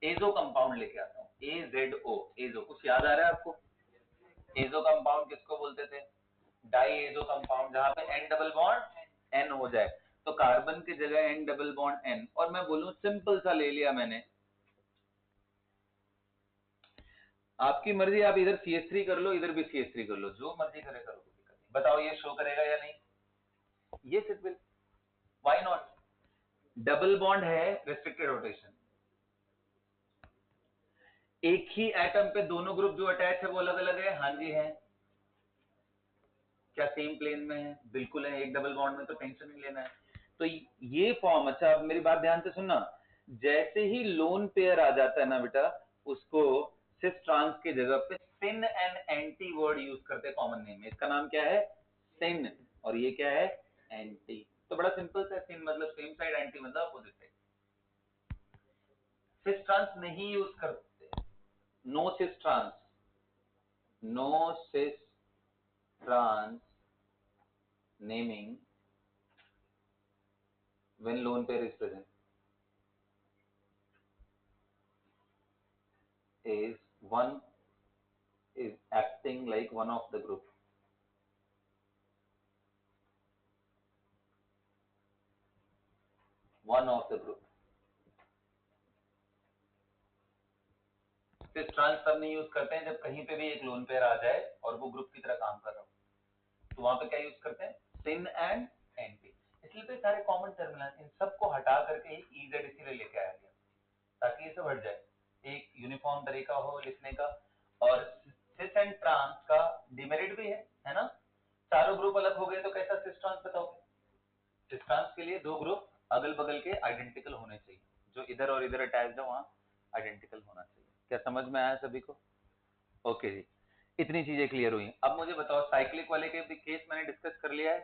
एजो कंपाउंड लेके आता हूँ, AZO। एजो कुछ याद आ रहा है आपको? एजो कंपाउंड किसको बोलते थे? डाई एजो कंपाउंड, जहां पे N डबल बॉन्ड N हो जाए, तो कार्बन की जगह N डबल बॉन्ड N। और मैं बोलूं सिंपल सा ले लिया मैंने, आपकी मर्जी, आप इधर CH3 कर लो, इधर भी CH3 कर लो, जो मर्जी करे करो, बताओ ये शो करेगा या नहीं? ये it will, why not? Double bond है, रेस्ट्रिक्टेड रोटेशन, एक ही एटम पे दोनों ग्रुप जो अटैच है वो अलग अलग है। हाँ जी है। क्या सेम प्लेन में है? बिल्कुल है। एक डबल बॉन्ड में तो टेंशन नहीं लेना है। तो ये फॉर्म, अच्छा अब मेरी बात ध्यान से सुनना, जैसे ही लोन पेयर आ जाता है ना बेटा, उसको सिस ट्रांस की जगह पे syn and anti word use करते हैं कॉमन नेम में। इसका नाम क्या है? सिन। और ये क्या है? एंटी। तो बड़ा सिंपल सा, सिन मतलब सेम साइड, एंटी मतलब अपोजिट साइड। सिस ट्रांस नहीं यूज करते, no cis trans, no cis trans naming when lone pair is present is one is acting like one of the group, one of the group। सिर्फ trans तब नहीं use करते हैं जब कहीं पे भी एक लोन पेयर आ जाए और वो ग्रुप की तरह काम कर रहा हो, तो वहां पे क्या यूज करते हैं? Syn and anti. इसलिए तो सारे कॉमन टर्मिनल, इन सबको हटा करके एक EZ इसीलिए लेके आया गया ताकि ये सब हट जाए, एक यूनिफॉर्म तरीका हो लिखने का। और सिस एंड ट्रांस का डिमेरिट भी है ना? चारों ग्रुप अलग हो गए तो कैसा सिस ट्रांस बताओगे? सिस ट्रांस के लिए दो ग्रुप अगल बगल के आइडेंटिकल होने चाहिए, जो इधर और इधर अटैच्ड है वहां आइडेंटिकल होना चाहिए। क्या समझ में आया सभी को? ओके जी, इतनी चीजें क्लियर हुई। अब मुझे बताओ, साइक्लिक वाले के भी केस मैंने डिस्कस कर लिया है,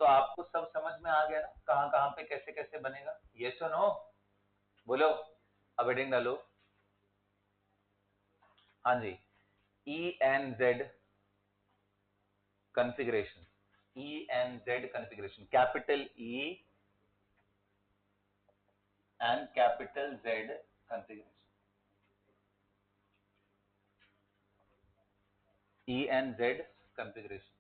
तो आपको सब समझ में आ गया ना, कहां कहां पे कैसे कैसे बनेगा? यस और नो बोलो, अब हेडिंग डालो। हाँ जी, ENZ configuration. ENZ configuration. Capital E and capital Z configuration. ENZ configuration.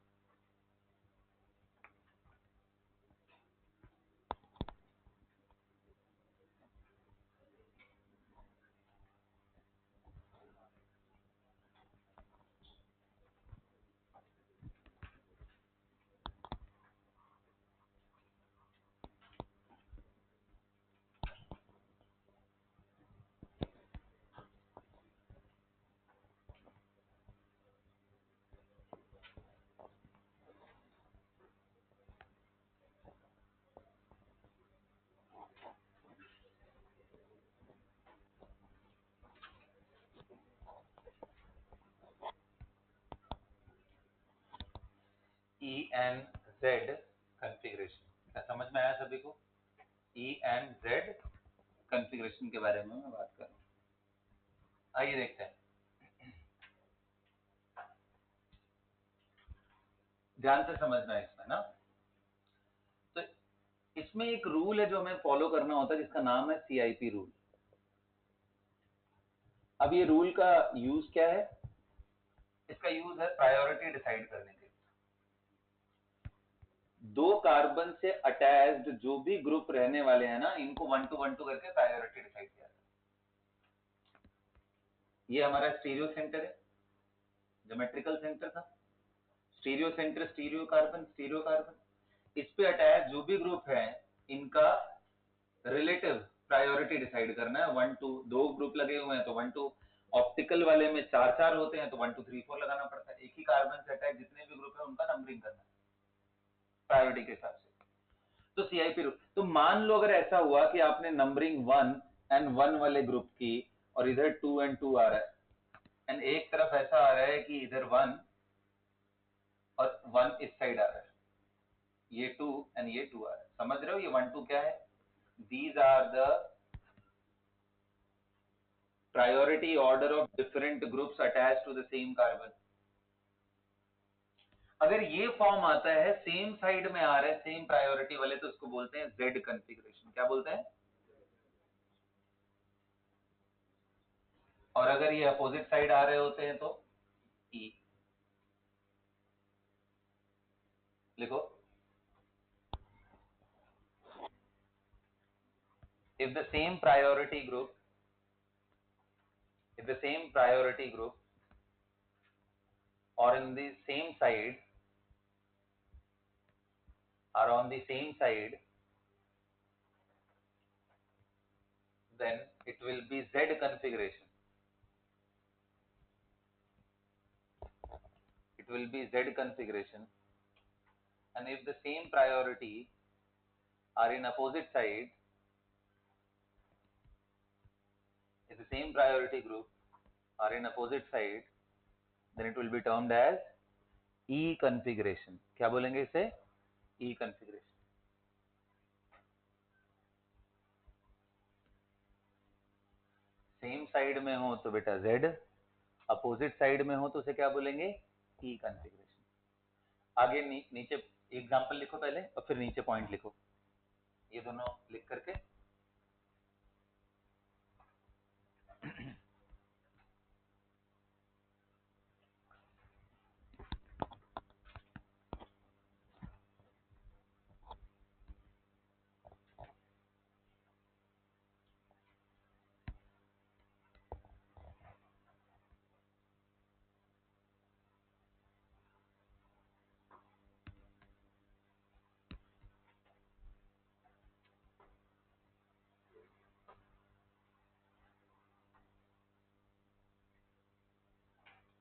ENZ configuration. क्या समझ में आया सभी को? ENZ configuration के बारे में मैं बात कर रहा हूँ। आइए देखते हैं, ध्यान से समझना है इसमें ना। तो इसमें एक रूल है जो हमें फॉलो करना होता है जिसका नाम है CIP रूल। अब ये रूल का यूज क्या है? इसका यूज है प्रायोरिटी डिसाइड करने के लिए। दो कार्बन से अटैच्ड जो भी ग्रुप रहने वाले हैं ना, इनको 1 to 1 2 करके प्रायोरिटी डिसाइड किया जाता है। ये हमारा स्टीरियो सेंटर है, ज्योमेट्रिकल सेंटर था, स्टीरियो सेंटर, स्टीरियो कार्बन। इस पे अटैच जो भी ग्रुप है इनका रिलेटिव प्रायोरिटी डिसाइड करना है। 1 2 दो ग्रुप लगे हुए हैं तो 1 2, ऑप्टिकल वाले में 4 4 होते हैं तो 1 2 3 4 लगाना पड़ता है। एक ही कार्बन से अटैच जितने भी ग्रुप है उनका नंबरिंग करना है प्रायोरिटी के हिसाब से। तो CIP रूल। तो मान लो अगर ऐसा हुआ कि आपने नंबरिंग 1 and 1 वाले ग्रुप की और इधर 2 and 2 आ रहा है, एंड एक तरफ ऐसा आ रहा है कि इधर 1 और 1 इस साइड आ रहा है, ये 2 एंड ये 2 आ रहा है। समझ रहे हो ये 1 2 क्या है? These are the priority order of different groups attached to the same carbon. अगर ये फॉर्म आता है, सेम साइड में आ रहे हैं सेम प्रायोरिटी वाले, तो उसको बोलते हैं Z कॉन्फ़िगरेशन। क्या बोलते हैं? और अगर ये अपोजिट साइड आ रहे होते हैं तो E। लिखो, if the same priority group or in the same side are on the same side, then it will be Z configuration. It will be Z configuration. And if the same priority are in opposite side, if the same priority group are in opposite side, then it will be termed as E configuration. क्या बोलेंगे इसे? E configuration. Same side में हो तो बेटा Z, opposite side में हो तो उसे क्या बोलेंगे? E configuration. आगे नीचे एग्जांपल लिखो पहले और फिर नीचे पॉइंट लिखो, ये दोनों लिख करके।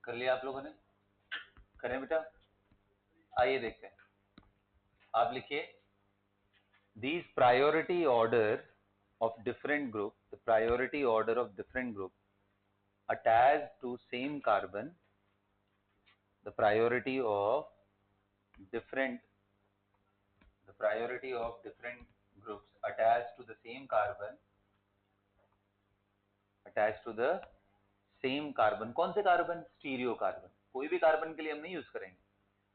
कर लिया आप लोगों ने? करें बेटा? आइए देखते हैं। आप लिखिए, these priority order of different group, the priority order of different group attached to same carbon, the priority of different groups attached to the same carbon, attached to the same carbon, कौन से carbon? Stereo carbon. कोई भी carbon के लिए हम नहीं use करेंगे,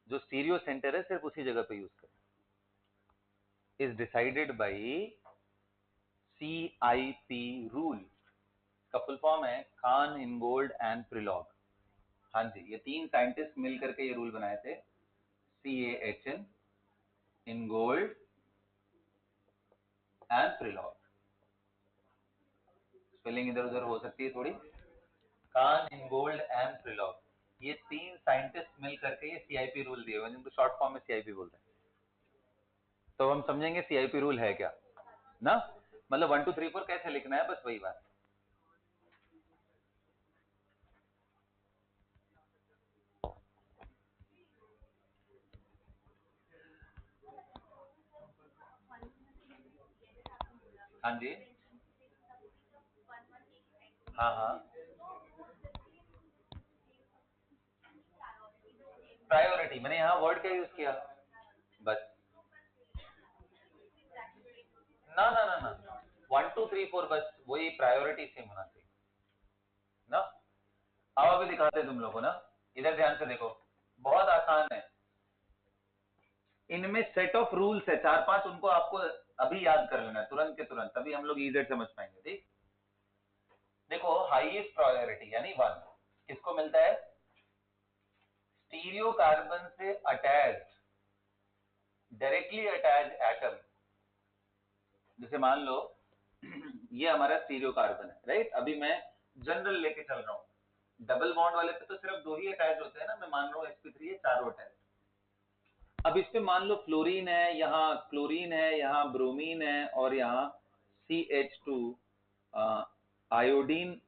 जो स्टीरियो सेंटर है सिर्फ उसी जगह पे यूज करें। Is decided by CIP rule. का फुल फॉर्म है खान, इनगोल्ड एंड प्रिलॉग। हाँ जी, ये तीन साइंटिस्ट मिल करके ये रूल बनाए थे, CAHN, इनगोल्ड एंड प्रिलॉग। स्पेलिंग इधर उधर हो सकती है थोड़ी। खान, इनगोल्ड एंड प्रिलॉग, ये तीन साइंटिस्ट मिल करके ये CIP रूल दिए हुए हैं, जिनको शॉर्ट फॉर्म में CIP बोलते हैं। तो हम समझेंगे CIP रूल है क्या ना, मतलब 1 2 3 4 कैसे लिखना है, बस वही बात। हाँ जी, हाँ हाँ, प्रायोरिटी मैंने यहाँ वर्ड क्या यूज किया, बस। ना ना ना ना, 1 2 3 4 बस वही प्रायोरिटी सेम होना चाहिए ना। अब अभी दिखाते हैं तुम लोगों को ना, इधर ध्यान से देखो, बहुत आसान है। इनमें सेट ऑफ रूल्स है 4 5, उनको आपको अभी याद कर लेना है तुरंत के तुरंत, तभी हम लोग इधर समझ पाएंगे। ठीक, देखो हाईएस्ट प्रायोरिटी यानी 1 किसको मिलता है? स्टीरियो कार्बन से अटैच, डायरेक्टली अटैच एटम। जैसे मान लो ये हमारा स्टीरियो कार्बन है, राइट? अभी मैं जनरल लेके चल रहा हूँ, डबल बॉन्ड वाले पे तो सिर्फ 2 ही अटैच होते हैं ना, मैं मान रहा हूँ sp3 है, चारों अटैच। अब इस पे मान लो फ्लोरीन है, यहाँ क्लोरीन है, यहाँ ब्रोमीन है, और यहाँ CH2 आयोडीन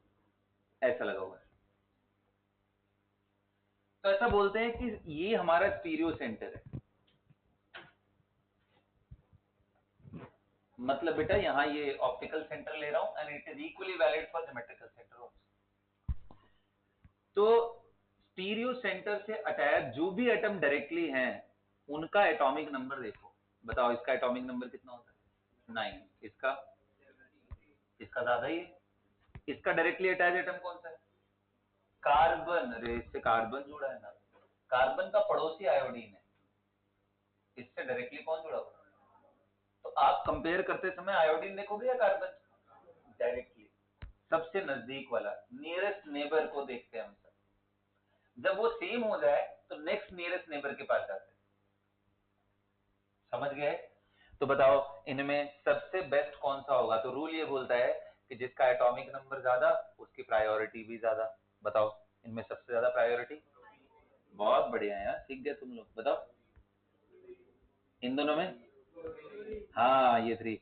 ऐसा लगा हुआ है। तो ऐसा बोलते हैं कि ये हमारा स्टीरियो सेंटर है। मतलब बेटा यहाँ ये ऑप्टिकल सेंटर ले रहा हूं, and it is equally valid for symmetrical centre also. तो स्टीरियो सेंटर से अटैच जो भी एटम डायरेक्टली हैं, उनका एटॉमिक नंबर देखो, बताओ इसका एटॉमिक नंबर कितना होता है? 9। इसका? इसका ज्यादा ही है। इसका डायरेक्टली अटैच एटम कौन सा है? कार्बन। अरे इससे कार्बन जुड़ा है ना, कार्बन का पड़ोसी आयोडीन है, इससे डायरेक्टली कौन जुड़ा हुआ है? तो आप कंपेयर करते समय आयोडीन देखोगे या कार्बन? डायरेक्टली सबसे नजदीक वाला, नियरेस्ट नेबर को देखते हैं हम सब। जब वो सेम हो जाए तो नेक्स्ट नियरेस्ट नेबर के पास जाते हैं। समझ गए? तो बताओ इनमें सबसे बेस्ट कौन सा होगा? तो रूल ये बोलता है कि जिसका एटॉमिक नंबर ज्यादा उसकी प्रायोरिटी भी ज्यादा। बताओ इनमें सबसे ज्यादा प्रायोरिटी? बहुत बढ़िया है यार, सीख गए तुम लोग। बताओ इन दोनों में? हाँ ये 3।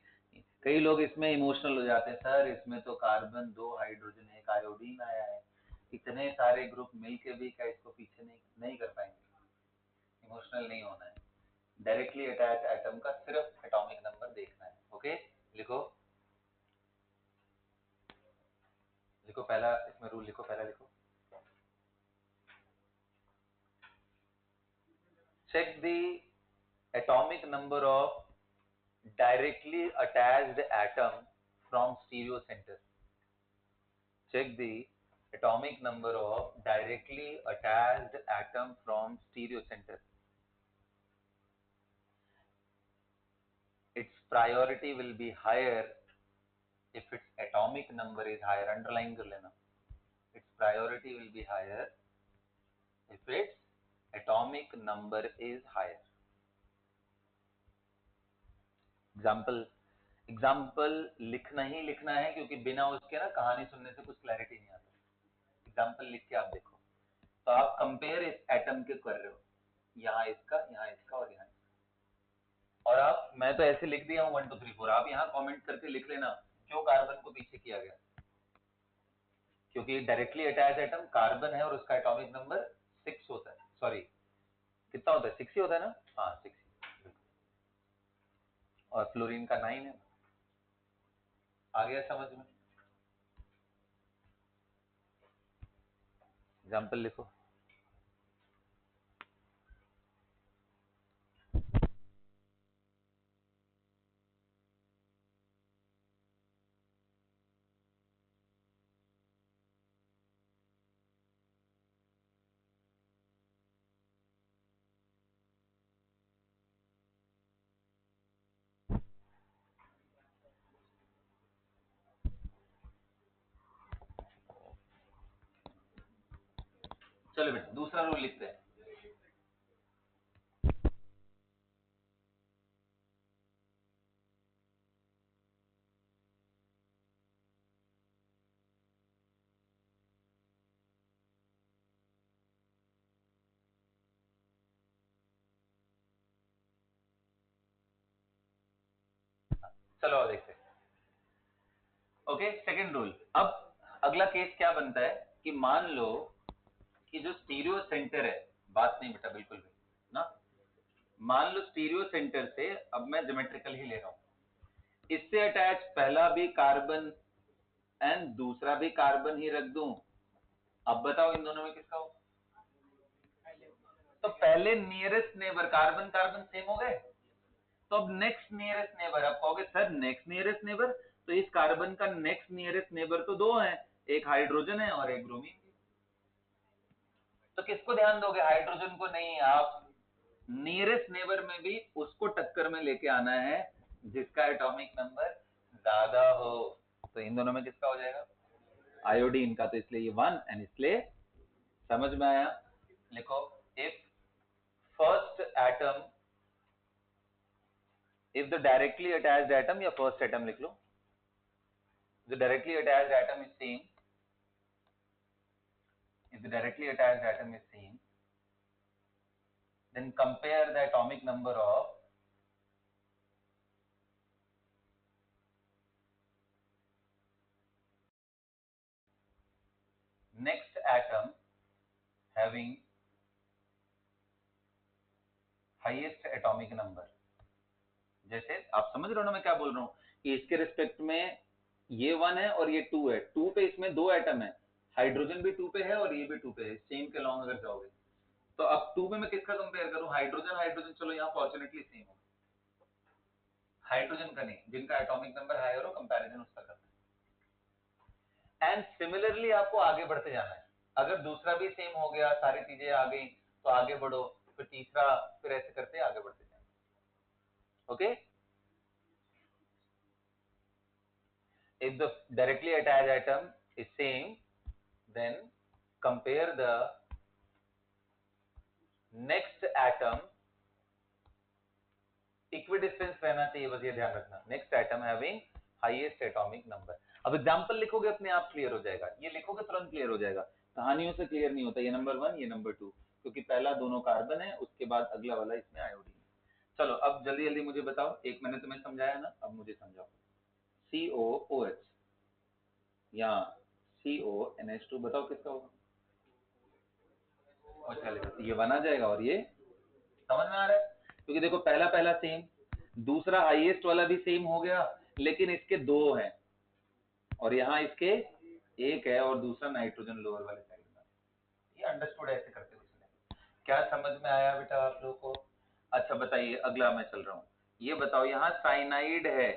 कई लोग इसमें इमोशनल हो जाते हैं, सर इसमें तो कार्बन 2 हाइड्रोजन एक आयोडीन आया है, इतने सारे ग्रुप मिलके भी क्या इसको पीछे नहीं नहीं कर पाएंगे। इमोशनल नहीं होना है, डायरेक्टली अटैच एटम का सिर्फ एटॉमिक नंबर देखना है। ओके, लिखो, लिखो पहला, इसमें रूल लिखो, पहला लिखो, check the atomic number of directly attached atom from stereo center. Check the atomic number of directly attached atom from stereo center. Its priority will be higher if its atomic number is higher. Underline कर लेना. Its priority will be higher if its atomic number is higher. Example, example लिखना ही लिखना है, क्योंकि बिना उसके ना कहानी सुनने से कुछ क्लैरिटी नहीं आता। एग्जाम्पल लिख के आप देखो, तो आप कंपेयर इस एटम के कर रहे हो, यहाँ इसका, यहाँ इसका, और यहाँ इसका। और आप, मैं तो ऐसे लिख दिया हूँ 1 2 3 4, आप यहाँ कमेंट करके लिख लेना क्यों कार्बन को पीछे किया गया, क्योंकि डायरेक्टली अटैच एटम कार्बन है और उसका एटॉमिक नंबर 6 होता है। सॉरी कितना होता है? 6 ही होता है ना? हाँ 6, और फ्लोरीन का 9 है। आ गया समझ में? एग्जाम्पल लिखो। चलो बेटा दूसरा रूल लिखते हैं। चलो और देखते हैं। Okay, second rule. अब अगला केस क्या बनता है कि मान लो कि जो स्टीरियो सेंटर है, बात नहीं बेटा बिल्कुल भी ना, मान लो स्टीरियो सेंटर से, अब मैं ज्योमेट्रिकल ही ले रहा हूं, इससे अटैच पहला भी कार्बन एंड दूसरा भी कार्बन ही रख दूं, अब बताओ इन दोनों में किसका हो? तो पहले nearest neighbour, carbon carbon same हो गए, तो अब नेक्स्ट नियरेस्ट नेबर, आप कहोगे सर नेक्स्ट नियरेस्ट नेबर, तो इस कार्बन का नेक्स्ट नियरेस्ट नेबर तो दो है, एक हाइड्रोजन है और एक ब्रोमीन। तो किसको ध्यान दोगे? हाइड्रोजन को नहीं, आप नियरेस्ट नेबर में भी उसको टक्कर में लेके आना है जिसका एटॉमिक नंबर ज्यादा हो। तो इन दोनों में किसका हो जाएगा? आयोडीन का। तो इसलिए ये 1 एंड इसलिए समझ में आया? लिखो, if first atom, if the directly attached atom, या फर्स्ट एटम लिख लो, the directly attached atom is same, if the directly attached atom is same, then compare the atomic number of next atom having highest atomic number। जैसे आप समझ रहे हो ना मैं क्या बोल रहा हूँ, कि इसके रिस्पेक्ट में ये 1 है और ये 2 है, 2 पे इसमें दो एटम है, हाइड्रोजन भी 2 पे है और ये भी 2 पे है, सेम के लॉन्ग अगर जाओगे तो अब 2 में मैं किसका कंपेयर करूं? हाइड्रोजन हाइड्रोजन, चलो यहाँ फॉर्चुनेटली सेम हो, हाइड्रोजन का नहीं, जिनका एटॉमिक नंबर हायर हो कंपैरिजन उसका करना है। एंड सिमिलरली आपको आगे बढ़ते जाना है, अगर दूसरा भी सेम हो गया, सारी चीजें आ गई तो आगे बढ़ो, फिर तीसरा, फिर ऐसे करते आगे बढ़ते जाना। Okay, if the directly attached atom is same, then compare the next atom, equidistance रहना चाहिए, बस ये ध्यान रखना, next atom having highest atomic number. अब एग्जांपल लिखोगे अपने आप क्लियर हो जाएगा, ये लिखोगे तुरंत क्लियर हो जाएगा, कहानियों से क्लियर नहीं होता, ये नंबर 1 ये नंबर 2, क्योंकि पहला दोनों कार्बन है, उसके बाद अगला वाला इसमें आयोडीन। चलो अब जल्दी जल्दी मुझे बताओ, एक मैंने तुम्हें समझाया ना, अब मुझे समझाओ। COOH, यहाँ CONH2, बताओ किसका होगा? ये 1 आ जाएगा और ये, समझ में आ रहा है? क्योंकि देखो पहला पहला सेम, दूसरा हाईएस्ट वाला भी सेम हो गया, लेकिन इसके दो हैं और यहाँ इसके एक है, और दूसरा नाइट्रोजन लोअर वाले साइड में। ये अंडरस्टूड ऐसे करते हुए चले। क्या समझ में आया बेटा आप लोगों को? अच्छा बताइए, अगला मैं चल रहा हूँ, ये बताओ यहाँ साइनाइड है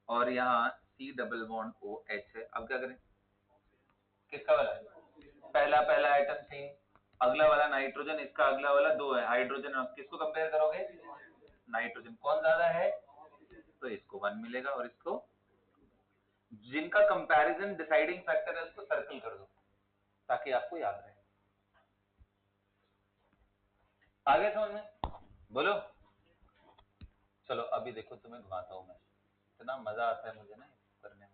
और यहाँ C डबल बॉन्ड OH है, अब क्या करें? किसका वाला? पहला पहला आइटम सेम, अगला वाला नाइट्रोजन, इसका अगला वाला दो है हाइड्रोजन, आप किसको कंपेयर करोगे? नाइट्रोजन। कौन ज्यादा है? तो इसको 1 मिलेगा और इसको, जिनका कंपैरिजन डिसाइडिंग फैक्टर है उसको सर्कल कर दो ताकि आपको याद रहे। आगे समझ में? बोलो। चलो अभी देखो तुम्हें घुमाता हूं मैं, इतना मजा आता है मुझे ना करने में,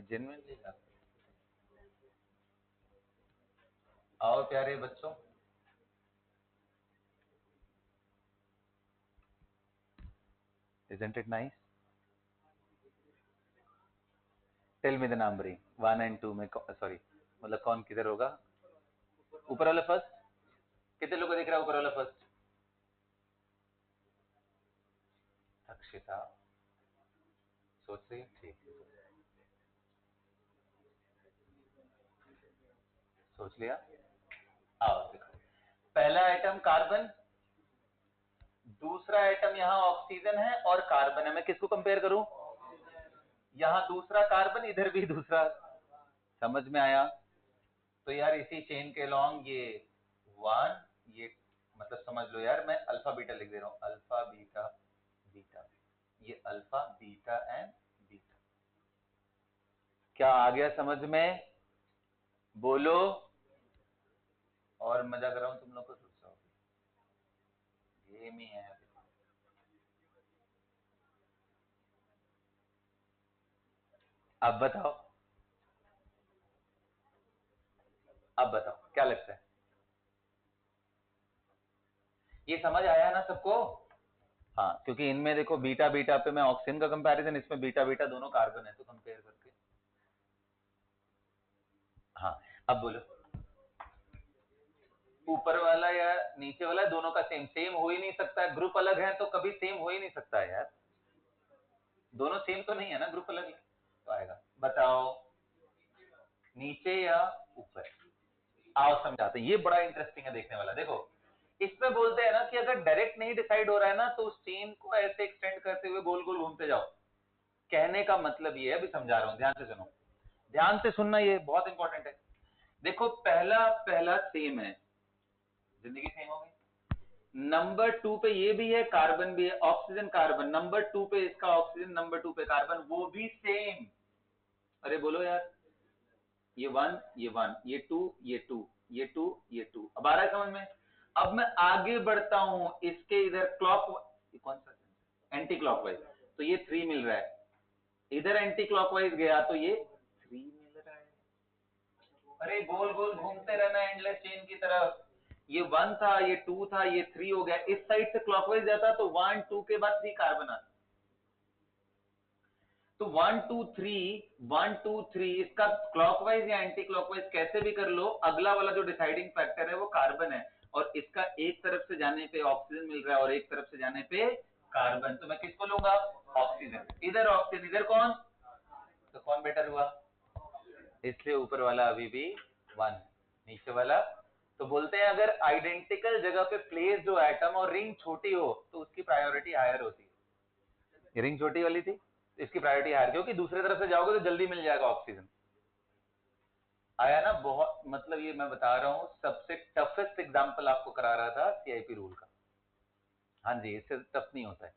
जेन्युइनली। आओ प्यारे बच्चों, isn't it nice? Tell me the numbering 1 and 2 में, सॉरी मतलब कौन किधर होगा? ऊपर वाला फर्स्ट, कितने लोगों को दिख रहा है ऊपर वाला फर्स्ट? अक्षिता सोच रही है, ठीक है, सोच लिया। आओ देखो, पहला आइटम कार्बन, दूसरा आइटम यहाँ ऑक्सीजन है और कार्बन है, मैं किसको कंपेयर करूं? यहाँ दूसरा कार्बन, इधर भी दूसरा, समझ में आया? तो यार इसी चेन के लॉन्ग ये 1, ये मतलब समझ लो यार, मैं अल्फा बीटा लिख दे रहा हूँ, अल्फा बीटा बीटा, ये अल्फा बीटा एंड बीटा। क्या आ गया समझ में? बोलो। और मजा कर रहा हूँ तुम लोग को, सोचो गेम ही है अभी। अब बताओ, अब बताओ क्या लगता है? ये समझ आया ना सबको? हाँ, क्योंकि इनमें देखो बीटा बीटा पे मैं ऑक्सीजन का कंपैरिजन, इसमें बीटा बीटा दोनों कार्बन है तो कंपेयर करके। हाँ, अब बोलो। ऊपर वाला या नीचे वाला, दोनों का सेम सेम हो ही नहीं सकता है, ग्रुप अलग है तो कभी सेम हो ही नहीं सकता है यार। दोनों सेम तो नहीं है ना, ग्रुप अलग है तो आएगा। बताओ नीचे या ऊपर? आओ समझाते हैं, ये बड़ा इंटरेस्टिंग है देखने वाला। देखो इसमें बोलते हैं ना कि अगर डायरेक्ट नहीं डिसाइड हो रहा है ना तो उस चेन को ऐसे एक्सटेंड करते हुए गोल गोल घूमते जाओ। कहने का मतलब ये है, अभी समझा रहा हूं, ध्यान से सुनो, ध्यान से सुनना, ये बहुत इंपॉर्टेंट है। देखो पहला पहला सेम है, जिंदगी सेम हो गई। नंबर टू पे ये भी है, कार्बन भी है, ऑक्सीजन कार्बन, नंबर टू पे इसका ऑक्सीजन, नंबर टू पे कार्बन, वो भी सेम। अरे बोलो यार, ये वन, ये वन, ये टू, ये टू, ये टू, ये टू। अब आ रहा है समझ में? अब मैं आगे बढ़ता हूं, इसके इधर क्लॉक, कौन सा एंटी क्लॉकवाइज, तो ये थ्री मिल रहा है। इधर एंटी क्लॉकवाइज गया तो ये थ्री मिल रहा है। अरे गोल गोल घूमते रहना एंडलेस चेन की तरफ। ये वन था, ये टू था, ये थ्री हो गया। इस साइड से क्लॉकवाइज जाता तो वन टू के बाद थ्री कार्बन आता। तो one two three, one two three, इसका क्लॉकवाइज या एंटी क्लॉकवाइज कैसे भी कर लो, अगला वाला जो डिसाइडिंग फैक्टर है वो कार्बन है। और इसका एक तरफ से जाने पे ऑक्सीजन मिल रहा है और एक तरफ से जाने पे कार्बन, तो मैं किसको लूंगा? ऑक्सीजन। इधर ऑक्सीजन, इधर कौन? तो कौन बेटर हुआ? इसलिए ऊपर वाला अभी भी वन, नीचे वाला। तो बोलते हैं अगर आइडेंटिकल जगह पे प्लेस जो एटम और रिंग छोटी हो तो उसकी प्रायोरिटी हायर होती है। रिंग छोटी वाली थी, इसकी प्रायोरिटी हायर, क्योंकि दूसरे तरफ से जाओगे तो जल्दी मिल जाएगा ऑक्सीजन। आया ना? बहुत, मतलब ये मैं बता रहा हूं सबसे टफेस्ट एग्जांपल आपको करा रहा था सीआईपी रूल का। हाँ जी, इससे टफ नहीं होता है,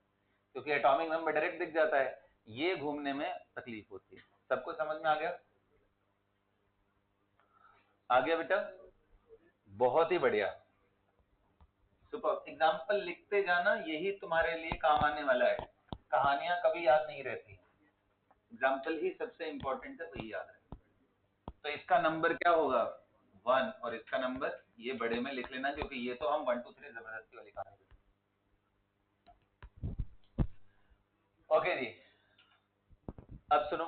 क्योंकि एटॉमिक नंबर डायरेक्ट दिख जाता है, ये घूमने में तकलीफ होती है। सबको समझ में आ गया? आ गया बेटा? बहुत ही बढ़िया, सुपर। एग्जाम्पल लिखते जाना, यही तुम्हारे लिए काम आने वाला है। कहानियां कभी याद नहीं रहती, एग्जाम्पल ही सबसे इंपॉर्टेंट है, वही याद है। तो इसका नंबर क्या होगा? वन, और इसका नंबर ये बड़े में लिख लेना, क्योंकि ये तो हम वन टू थ्री जबरदस्ती वाली कहानी। ओके जी, अब सुनो,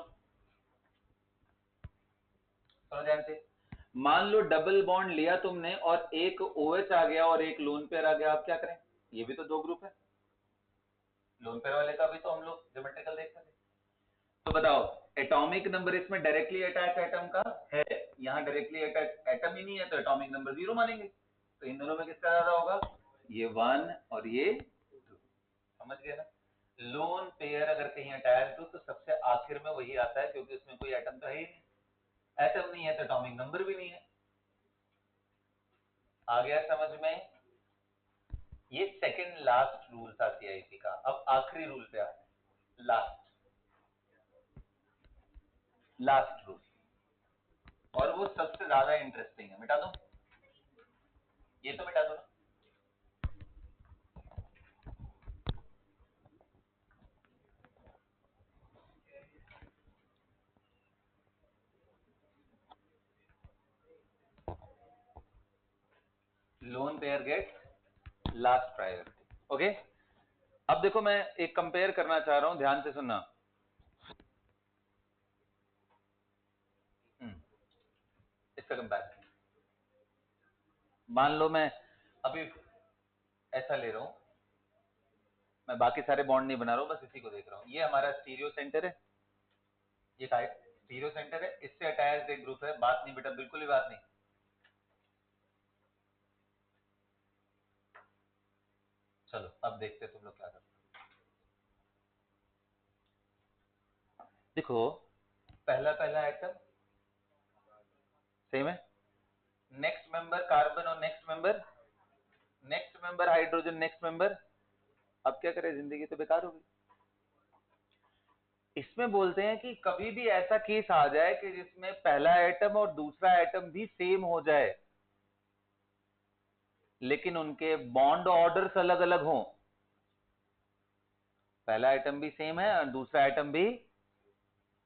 सुनो ध्यान से। मान लो डबल बॉन्ड लिया तुमने और एक OH आ गया और एक लोन पेयर आ गया, आप क्या करें? ये भी तो दो ग्रुप है, लोन पेयर वाले का भी तो हम लोग ज्योमेट्रिकल देखते थे। तो बताओ, एटॉमिक नंबर इसमें डायरेक्टली अटैच एटम का है, यहाँ डायरेक्टली अटैच एटम ही नहीं है, तो एटॉमिक नंबर जीरो मानेंगे। तो इन दोनों में किसका ज्यादा होगा? ये वन और ये टू। समझ गए ना? लोन पेयर अगर कहीं अटैच हो तो सबसे आखिर में वही आता है, क्योंकि उसमें कोई एटम तो है ही नहीं। एटम नहीं है तो एटॉमिक नंबर भी नहीं है। आ गया समझ में? ये सेकंड लास्ट रूल था सीआईपी का। अब आखिरी रूल पे आते हैं, लास्ट, लास्ट रूल। और वो सबसे ज्यादा इंटरेस्टिंग है, मिटा दो, ये तो मिटा दो ना। Lone pair get last priority. Okay, अब देखो मैं एक कंपेयर करना चाह रहा हूं, ध्यान से सुनना। इसका कंपेरिजन, मान लो मैं अभी ऐसा ले रहा हूं, मैं बाकी सारे बॉन्ड नहीं बना रहा हूं, बस इसी को देख रहा हूं। ये हमारा स्टीरियो सेंटर है, ये स्टीरियो सेंटर है, इससे अटैच्ड एक ग्रुप है। बात नहीं बेटा, बिल्कुल ही बात नहीं। चलो अब देखते तुम लोग क्या करते हो। देखो पहला पहला आइटम सेम है, नेक्स्ट मेंबर कार्बन और next member hydrogen, next member. अब क्या करें, जिंदगी तो बेकार हो गई। इसमें बोलते हैं कि कभी भी ऐसा केस आ जाए कि जिसमें पहला एटम और दूसरा एटम भी सेम हो जाए, लेकिन उनके बॉन्ड ऑर्डर्स अलग अलग हों। पहला एटम भी सेम है और दूसरा एटम भी,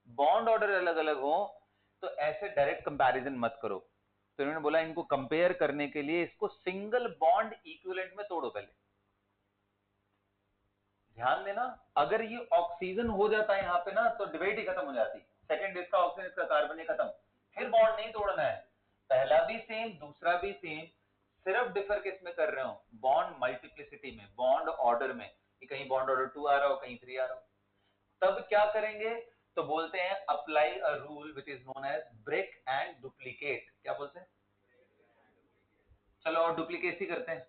बॉन्ड ऑर्डर अलग अलग हो, तो ऐसे डायरेक्ट कंपैरिजन मत करो। तो इन्होंने बोला इनको कंपेयर करने के लिए इसको सिंगल बॉन्ड इक्विवेलेंट में तोड़ो पहले। ध्यान देना, अगर ये ऑक्सीजन हो जाता है यहाँ पे ना, तो डिबेट ही खत्म हो जाती। सेकंड इसका ऑक्सीजन, इसका कार्बन, ही खत्म। फिर बॉन्ड नहीं तोड़ना है, पहला भी सेम दूसरा भी सेम, सिर्फ डिफर किस में कर रहे हो, बॉन्ड मल्टीप्लिसिटी में, बॉन्ड ऑर्डर में, कि कहीं बॉन्ड ऑर्डर 2 आ रहा हो, कहीं 3 आ रहा हो। तब क्या करेंगे, तो बोलते हैं apply a rule which is known as break and duplicate. क्या बोलते हैं, चलो और डुप्लीकेसी करते हैं।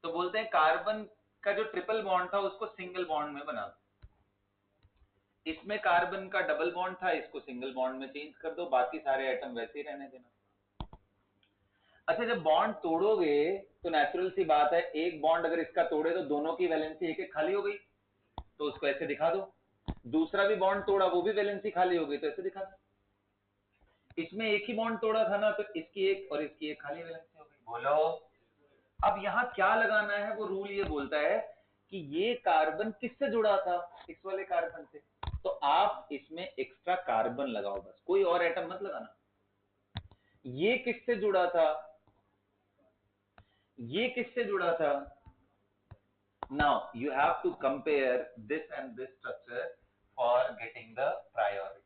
तो बोलते हैं कार्बन का जो ट्रिपल बॉन्ड था उसको सिंगल बॉन्ड में बना, इसमें कार्बन का डबल बॉन्ड था, इसको सिंगल बॉन्ड में चेंज कर दो, बाकी सारे एटम वैसे ही रहने देना। अच्छा, जब बॉन्ड तोड़ोगे तो नेचुरल सी बात है, एक बॉन्ड अगर इसका तोड़े तो दोनों की वैलेंसी एक एक खाली हो गई, तो उसको ऐसे दिखा दो। दूसरा भी बॉन्ड तोड़ा, वो भी वैलेंसी खाली हो गई, तो ऐसे दिखा दो। इसमें एक ही बॉन्ड तोड़ा था ना, तो इसकी एक और इसकी एक खाली वैलेंसी हो गई। बोलो, अब यहाँ क्या लगाना है, वो रूल ये बोलता है कि ये कार्बन किससे जुड़ा था, इस वाले कार्बन से, तो आप इसमें एक्स्ट्रा कार्बन लगाओ बस, कोई और एटम मत लगाना। ये किससे जुड़ा था, ये किससे जुड़ा था, now you have to compare this and this structure for getting the priority.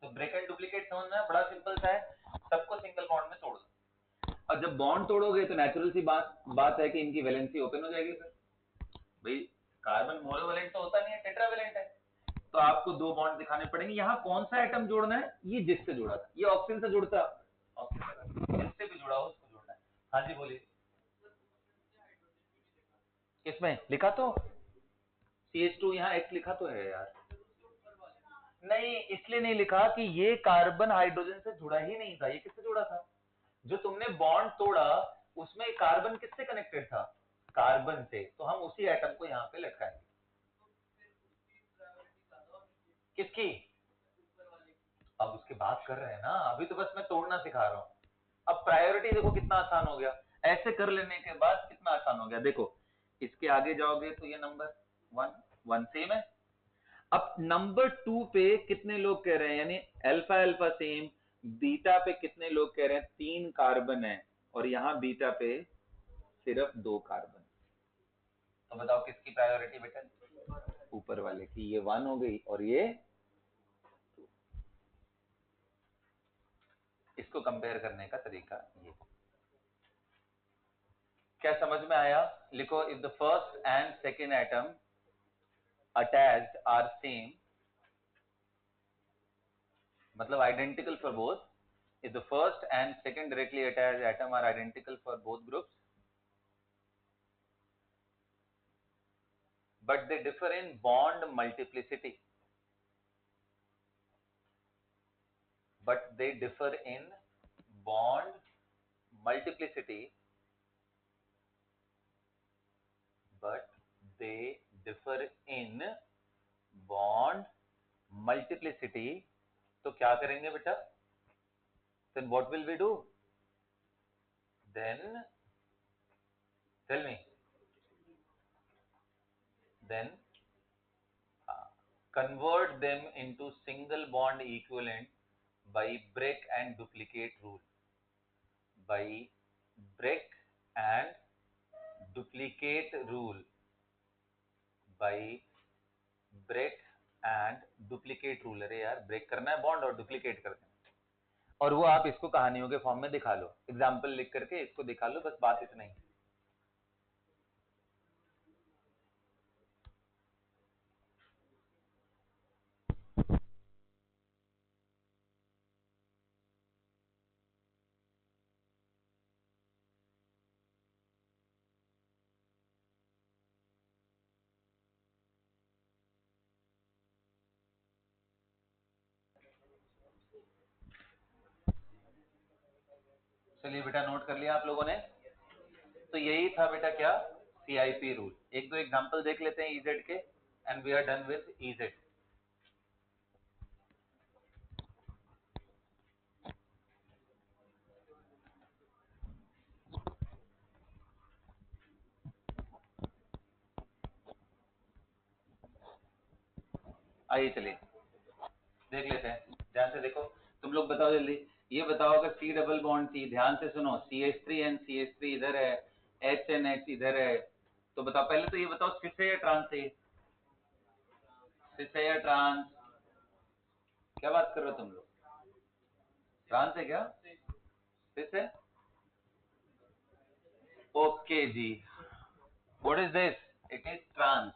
तो ब्रेक एंड डुप्लीकेट समझना बड़ा सिंपल सा है, सबको सिंगल बॉन्ड में तोड़ दो, और जब बॉन्ड तोड़ोगे तो नेचुरल सी बात है कि इनकी वैलेंसी ओपन हो जाएगी। फिर भाई कार्बन मोनोवैलेंट तो होता नहीं है, टेट्रावैलेंट है, तो आपको दो बॉन्ड दिखाने पड़ेंगे। यहाँ कौन सा एटम जोड़ना है, ये जिससे जुड़ा था, ये ऑक्सीजन से जुड़ता, ऑक्सीजन जिससे भी जुड़ा हो उसको जोड़ना है। हाँ जी बोलिए, किसमें लिखा, तो CH2 यहाँ X लिखा तो है यार, नहीं इसलिए नहीं लिखा कि ये कार्बन हाइड्रोजन से जुड़ा ही नहीं था, ये किससे जुड़ा था, जो तुमने बॉन्ड तोड़ा उसमें कार्बन किससे कनेक्टेड था, कार्बन से, तो हम उसी एटम को यहाँ पे लटकाएंगे। किसकी, अब उसकी बात कर रहे हैं ना, अभी तो बस मैं तोड़ना सिखा रहा हूँ। अब प्रायोरिटी देखो कितना आसान हो गया, ऐसे कर लेने के बाद कितना आसान हो गया। देखो इसके आगे जाओगे तो ये नंबर 1 सेम है। अब नंबर 2 पे कितने लोग कह रहे हैं, यानी अल्फा अल्फा सेम, बीटा पे कितने लोग कह रहे हैं 3 कार्बन है, और यहां बीटा पे सिर्फ 2 कार्बन। तो बताओ किसकी प्रायोरिटी बेटा, ऊपर वाले की, ये 1 हो गई और ये 2। इसको कंपेयर करने का तरीका ये, क्या समझ में आया, लिखो, if the first and second atom attached are same, मतलब identical for both, if the first and second directly attached atom are identical for both groups, but they differ in bond multiplicity, but they differ in bond multiplicity, but they differ in bond multiplicity, तो क्या करेंगे बेटा, then what will we do, then tell me, then convert them into single bond equivalent by break and duplicate rule, by break and duplicate rule, by break and duplicate rule। अरे यार break करना है bond और duplicate करना है, और वो आप इसको कहानियों के फॉर्म में दिखा लो, एग्जाम्पल लिख करके इसको दिखा लो, बस बात इतना ही। चलिए बेटा, नोट कर लिया आप लोगों ने, तो यही था बेटा क्या, CIP रूल। एक दो एग्जाम्पल देख लेते हैं EZ के, and we are done with EZ। आइए चलिए देख लेते हैं, ध्यान से देखो। तुम लोग बताओ जल्दी, ये बताओ अगर C डबल बॉन्ड C, ध्यान से सुनो, CH3 इधर है, HNH इधर है, तो बताओ पहले तो ये बताओ सिस है या ट्रांस है? सिस है या ट्रांस? क्या बात कर रहे हो तुम लोग? ट्रांस है क्या? सिस है? ओके जी, what is this? It is trans.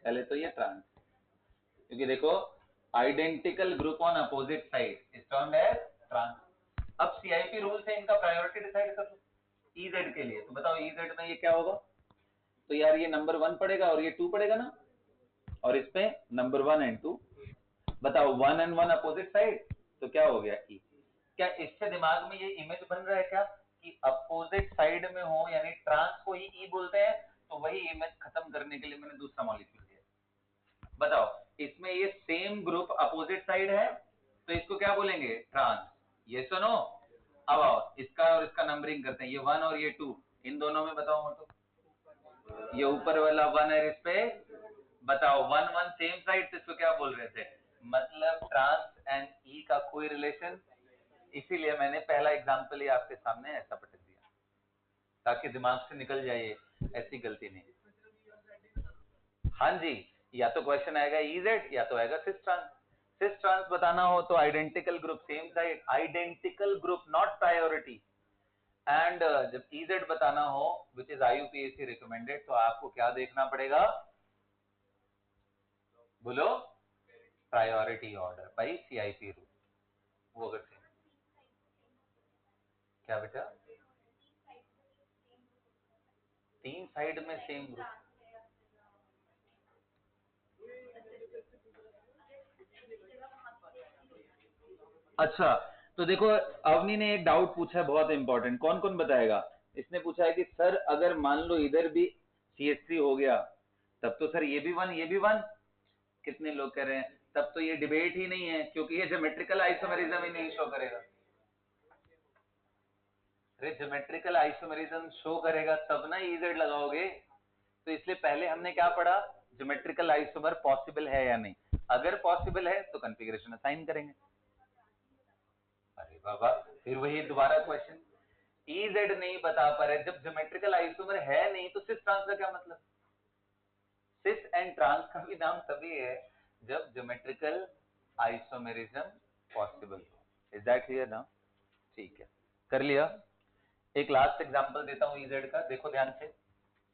पहले तो ये ट्रांस, क्योंकि देखो identical group on opposite side is termed as trans. अब सीआईपी रूल से इनका प्रायोरिटी डिसाइड कर लो ईजेड के लिए। तो बताओ ईजेड में ये क्या होगा? तो यार ये नंबर 1 पड़ेगा और ये 2 पड़ेगा ना, और इसमें नंबर 1 एंड 2। बताओ 1 एंड 1 अपोजिट साइड, तो क्या हो गया ई। क्या इससे दिमाग में ये इमेज बन रहा है क्या कि अपोजिट साइड में हो यानी ट्रांस को ही ई बोलते हैं? तो वही इमेज खत्म करने के लिए मैंने दूसरा मॉलिक्यूल दिया। बताओ इसमें ये सेम ग्रुप अपोजिट साइड है तो इसको क्या बोलेंगे? ट्रांस। ये सुनो, अब आओ इसका और इसका नंबरिंग करते हैं, ये 1 और ये 2, इन दोनों में बताओ मोटो। ये ऊपर वाला 1 है, इस पे बताओ 1 1 सेम साइड, तो इसको क्या बोल रहे थे? मतलब ट्रांस एंड ई का कोई रिलेशन। इसीलिए मैंने पहला एग्जांपल ही आपके सामने ऐसा पटक दिया ताकि दिमाग से निकल जाए, ऐसी गलती नहीं। हाँ जी, या तो क्वेश्चन आएगा इजेड या तो आएगा सिस ट्रांस। सिस ट्रांस बताना हो तो identical group same side, identical group not priority. And जब इजेड बताना हो विच इज आईयूपीएसी रिकमेंडेड, तो आपको क्या देखना पड़ेगा? बोलो, priority order by CIP rule. वो अगर सेम, क्या बेटा? 3 साइड में सेम ग्रुप? अच्छा, तो देखो अवनी ने एक डाउट पूछा है बहुत इंपॉर्टेंट, कौन कौन बताएगा? इसने पूछा है कि सर अगर मान लो इधर भी CH3 हो गया, तब तो सर ये भी 1 ये भी 1। कितने लोग कह रहे हैं तब तो ये डिबेट ही नहीं है, क्योंकि ये ज्योमेट्रिकल आइसोमेरिज्म ही नहीं शो करेगा। अरे ज्योमेट्रिकल आइसोमेरिज्म शो करेगा तब ना इजेड लगाओगे। तो इसलिए पहले हमने क्या पढ़ा? ज्योमेट्रिकल आइसोमर पॉसिबल है या नहीं। अगर पॉसिबल है तो कॉन्फ़िगरेशन असाइन करेंगे। अरे बाबा, फिर वही दोबारा क्वेश्चन, इजेड नहीं बता पा रहे, जब ज्योमेट्रिकल आइसोमर है नहीं तो सिस ट्रांस का क्या मतलब? सिस एंड ट्रांस का भी नाम तभी है जब ज्योमेट्रिकल आइसोमेरिज्म पॉसिबल हो। इज दैट क्लियर ना? ठीक है, कर लिया। एक लास्ट एग्जांपल देता हूं इजेड का, देखो ध्यान से।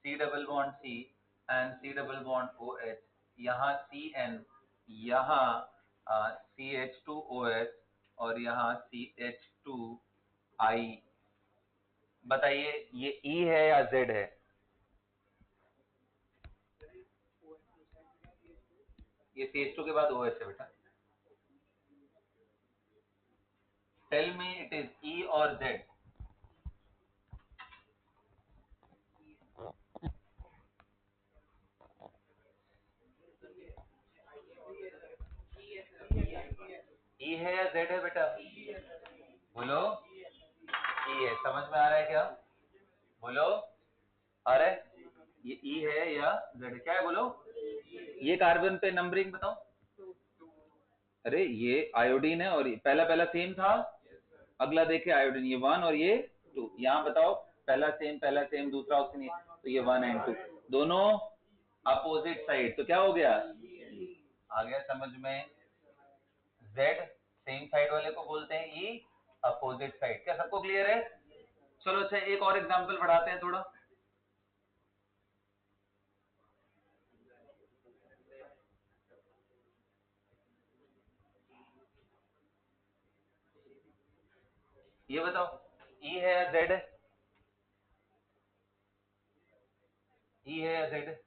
C double bond C and C double bond OH, यहाँ CN, यहाँ CH2OH और यहाँ CH2I। बताइए ये E है या Z है? ये CH2 के बाद OH है बेटा। Tell me it is E और Z? E है या Z है बेटा? बोलो, E है। समझ में आ रहा है क्या? बोलो, आ रहा है? ये E है या Z? क्या है बोलो? ये कार्बन पे नंबरिंग बताओ। अरे ये आयोडीन है और पहला पहला सेम था। अगला देखे आयोडीन, ये 1 और ये 2। यहाँ बताओ पहला सेम दूसरा ऑप्शन ये, तो ये 1 एंड 2 दोनों अपोजिट साइड, तो क्या हो गया? आ गया समझ में? Z सेम साइड वाले को बोलते हैं E, अपोजिट साइड। क्या सबको क्लियर है? चलो अच्छा एक और एग्जांपल बढ़ाते हैं थोड़ा। ये बताओ E है या Z है? E है या Z है?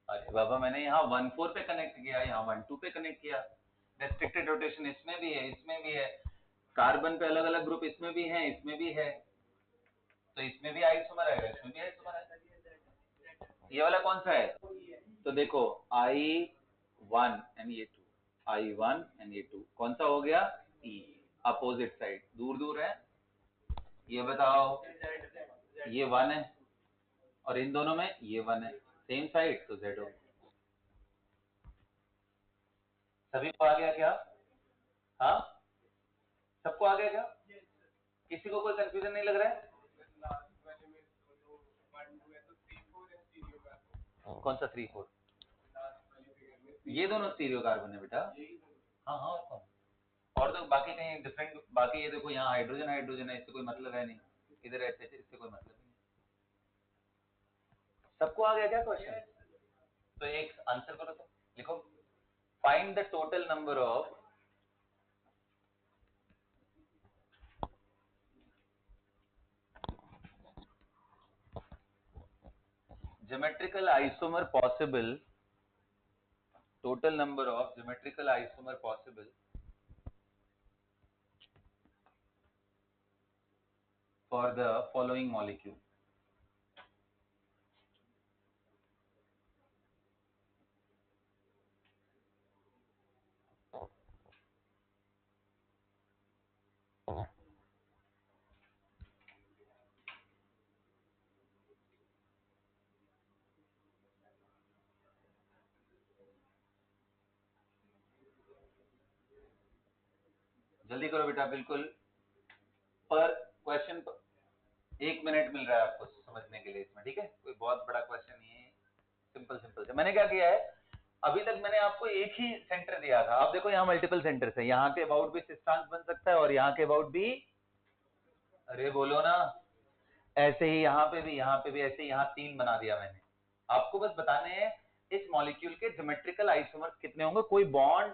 अरे बाबा, मैंने यहाँ 1 4 पे कनेक्ट किया, यहाँ 1 2 पे कनेक्ट किया। रेस्ट्रिक्टेड रोटेशन इसमें भी है, इसमें भी है। कार्बन पे अलग अलग ग्रुप इसमें भी है, इसमें भी है, तो इसमें भी आइसोमर आएगा, इसमें भी आइसोमर आएगा। ये वाला कौन सा है? तो देखो I1 एंड ये 2, I1 एंड ये 2 कौन सा हो गया? E। अपोजिट साइड दूर दूर है, ये बताओ। ये 1 है और इन दोनों में ये 1 है, सेम साइड तो Z हो गया। सभी को आ गया क्या? हाँ, सबको आ गया क्या? किसी को कोई कंफ्यूजन नहीं लग रहा है? कौन सा 3 4? ये दोनों स्टीरियो कार्बन है बेटा। हाँ हाँ, और कौन? और तो बाकी कहीं डिफरेंट, बाकी ये देखो यहाँ हाइड्रोजन हाइड्रोजन है, इससे कोई मतलब है नहीं, इधर ऐसे इससे कोई मतलब नहीं। सबको आ गया क्या क्वेश्चन? तो एक आंसर करो, तो लिखो find the total number of geometrical isomer possible, total number of geometrical isomer possible for the following molecule। जल्दी करो बेटा, बिल्कुल पर क्वेश्चन 1 मिनट मिल रहा है आपको समझने के लिए इसमें, ठीक है? कोई बहुत बड़ा क्वेश्चन नहीं है, सिंपल सिंपल से। मैंने क्या किया है, अभी तक मैंने आपको एक ही सेंटर दिया था, आप देखो यहाँ मल्टीपल सेंटर्स है, यहाँ के अबाउट भी सिस्टांस बन सकता है और यहाँ के अबाउट भी, अरे बोलो ना, ऐसे ही यहाँ पे भी ऐसे ही, यहाँ 3 बना दिया मैंने। आपको बस बताने हैं इस मॉलिक्यूल के ज्योमेट्रिकल आइसोमर्स कितने होंगे, कोई बॉन्ड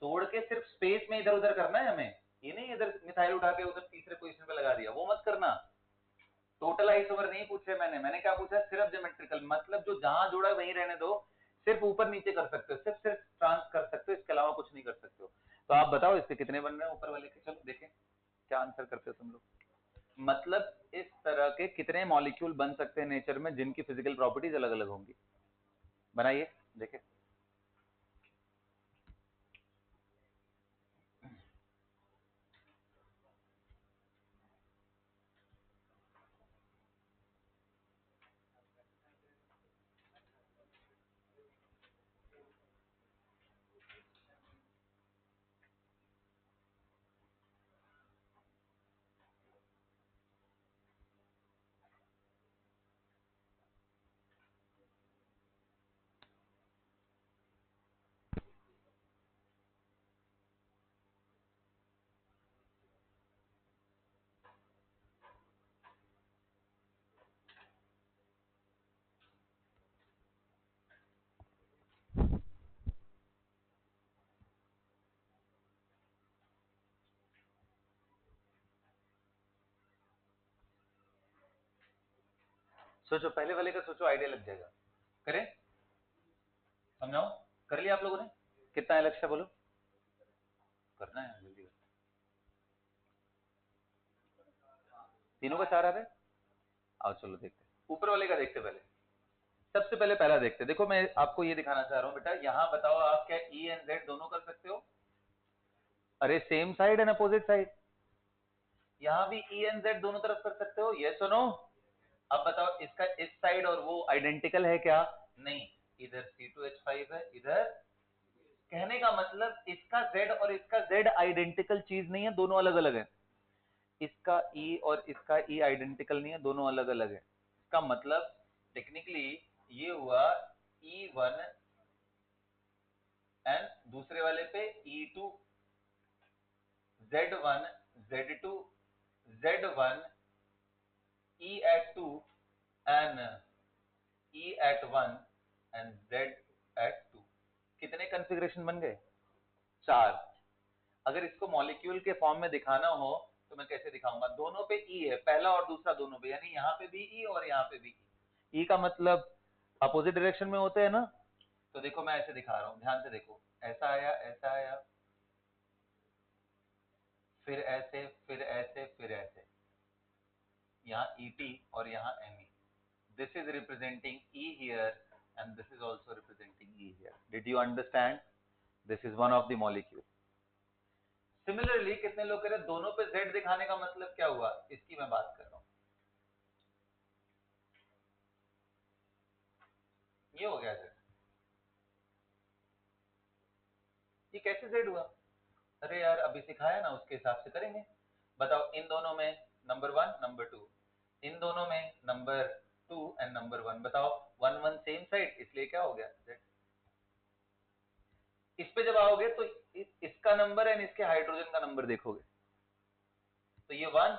तोड़ के सिर्फ स्पेस में इधर उधर करना है हमें, ये नहीं इधर मिथाइल उठा के उधर तीसरे पोजीशन पे लगा दिया, वो मत करना। टोटल आइसोमर नहीं पूछे मैंने क्या पूछा? सिर्फ ज्योमेट्रिकल, मतलब जो जहां जुड़ा है वहीं रहने दो, सिर्फ ऊपर नीचे कर सकते हो, सिर्फ सिर्फ ट्रांस कर सकते हो, इसके अलावा कुछ नहीं कर सकते हो। तो आप बताओ इसके कितने बन रहे हैं ऊपर वाले के, चलो देखें क्या आंसर करते हो तुम लोग। मतलब इस तरह के कितने मॉलिक्यूल बन सकते हैं नेचर में जिनकी फिजिकल प्रॉपर्टीज अलग अलग होंगी, बनाइए देखें। सोचो, पहले वाले का सोचो, आइडिया लग जाएगा। करें, समझाओ, कर लिया आप लोगों ने? कितना है लक्ष्य बोलो, करना है जल्दी। तीनों का 4 आ रहा है, आओ चलो देखते हैं। ऊपर वाले का देखते पहले, सबसे पहले पहला देखते हैं। देखो मैं आपको ये दिखाना चाह रहा हूँ बेटा, यहाँ बताओ आप क्या ई एंड जेड दोनों कर सकते हो? अरे same side and opposite side, यहाँ भी ई एंड जेड दोनों तरफ कर सकते हो, ये सुनो। अब बताओ इसका इस साइड और वो आइडेंटिकल है क्या? नहीं, इधर C2H5 है, इधर, कहने का मतलब इसका Z और इसका Z आइडेंटिकल चीज नहीं है, दोनों अलग अलग है। इसका E और इसका E आइडेंटिकल नहीं है, दोनों अलग अलग है। इसका मतलब टेक्निकली ये हुआ E1 एंड दूसरे वाले पे E2, Z1, Z2, Z1, E at 2 and E at 1 and Z at 2। कितने कॉन्फ़िगरेशन बन गए? 4। अगर इसको मॉलिक्यूल के फॉर्म में दिखाना हो तो मैं कैसे दिखाऊंगा? दोनों पे ई है, पहला और दूसरा दोनों पे, यानी यहाँ पे भी ई और यहाँ पे भी ई। ई का मतलब अपोजिट डायरेक्शन में होते हैं ना। तो देखो मैं ऐसे दिखा रहा हूँ, ध्यान से देखो, ऐसा आया, ऐसा आया, फिर ऐसे, फिर ऐसे, फिर ऐसे, यहाँ ET और यहाँ ME। This is representing E here and this is also representing E here. Did you understand? This is one of the molecule. Similarly, कितने लोग कह रहे हैं दोनों पे Z दिखाने का मतलब क्या हुआ, इसकी मैं बात कर रहा हूं. ये हो गया Z. ये कैसे Z हुआ? अरे यार अभी सिखाया ना, उसके हिसाब से करेंगे. बताओ, इन दोनों में नंबर 1 नंबर 2, इन दोनों में नंबर 2 एंड नंबर 1. बताओ 1 1 सेम साइड, इसलिए क्या हो गया Z. इस पे जब आओगे तो इसका नंबर एंड इसके हाइड्रोजन का नंबर देखोगे तो ये 1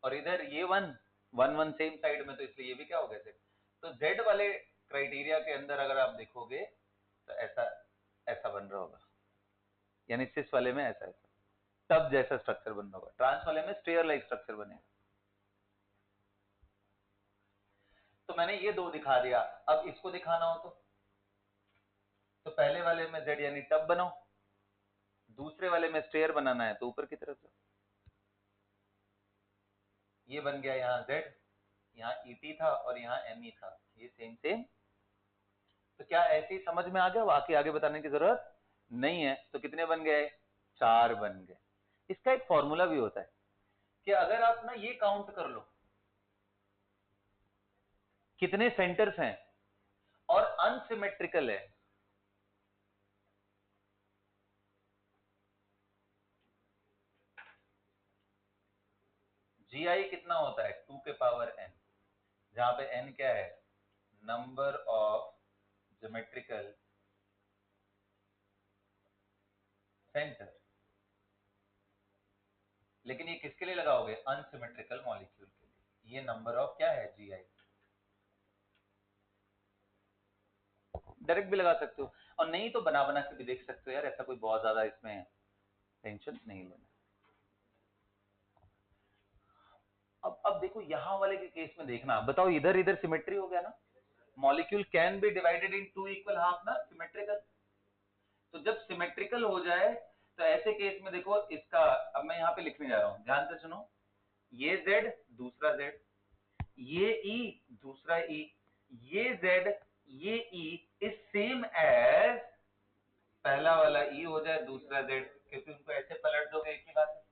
और इधर ये 1 1 1 सेम साइड में, तो इसलिए ये भी क्या हो गया Z. तो Z वाले क्राइटेरिया के अंदर अगर आप देखोगे तो ऐसा ऐसा बन रहा होगा, यानी सिस वाले में ऐसा ऐसा, तब जैसा स्ट्रक्चर बन रहा होगा. ट्रांस वाले में स्टेयर लाइक स्ट्रक्चर बनेगा. तो मैंने ये दो दिखा दिया. अब इसको दिखाना हो तो पहले वाले में Z यानी टब बनाओ, दूसरे वाले में स्टेयर बनाना है तो ऊपर की तरफ जाओ. ये बन गया यहाँ Z, यहाँ ET था और यहाँ ME था, ये सेम सेम. तो क्या ऐसे ही समझ में आ गया, बाकी आगे बताने की जरूरत नहीं है. तो कितने बन गए, 4 बन गए. इसका एक फॉर्मूला भी होता है कि अगर आप ना ये काउंट कर लो कितने सेंटर्स हैं और अनसिमेट्रिकल है, GI कितना होता है 2 के पावर n, जहां पे n क्या है, नंबर ऑफ ज्योमेट्रिकल सेंटर. लेकिन ये किसके लिए लगाओगे, अनसिमेट्रिकल मॉलिक्यूल के लिए. ये नंबर ऑफ क्या है, GI. डायरेक्ट भी लगा सकते हो और नहीं तो बना बना के भी देख सकते हो यार, ऐसा कोई बहुत ज्यादा इसमें टेंशन नहीं लेना. अब देखो यहां वाले के केस में देखना, बताओ इधर इधर सिमेट्री हो गया ना, molecule can be divided in 2 equal half ना, सिमेट्रिकल. तो जब सिमेट्रिकल हो जाए तो ऐसे केस में देखो इसका, अब मैं यहाँ पे लिखने जा रहा हूं, ध्यान से सुनो. ये Z दूसरा Z, ये E दूसरा E, ये Z ये E इज सेम एज पहला वाला E हो जाए दूसरा Z, क्योंकि उनको ऐसे पलट दोगे एक ही बात है,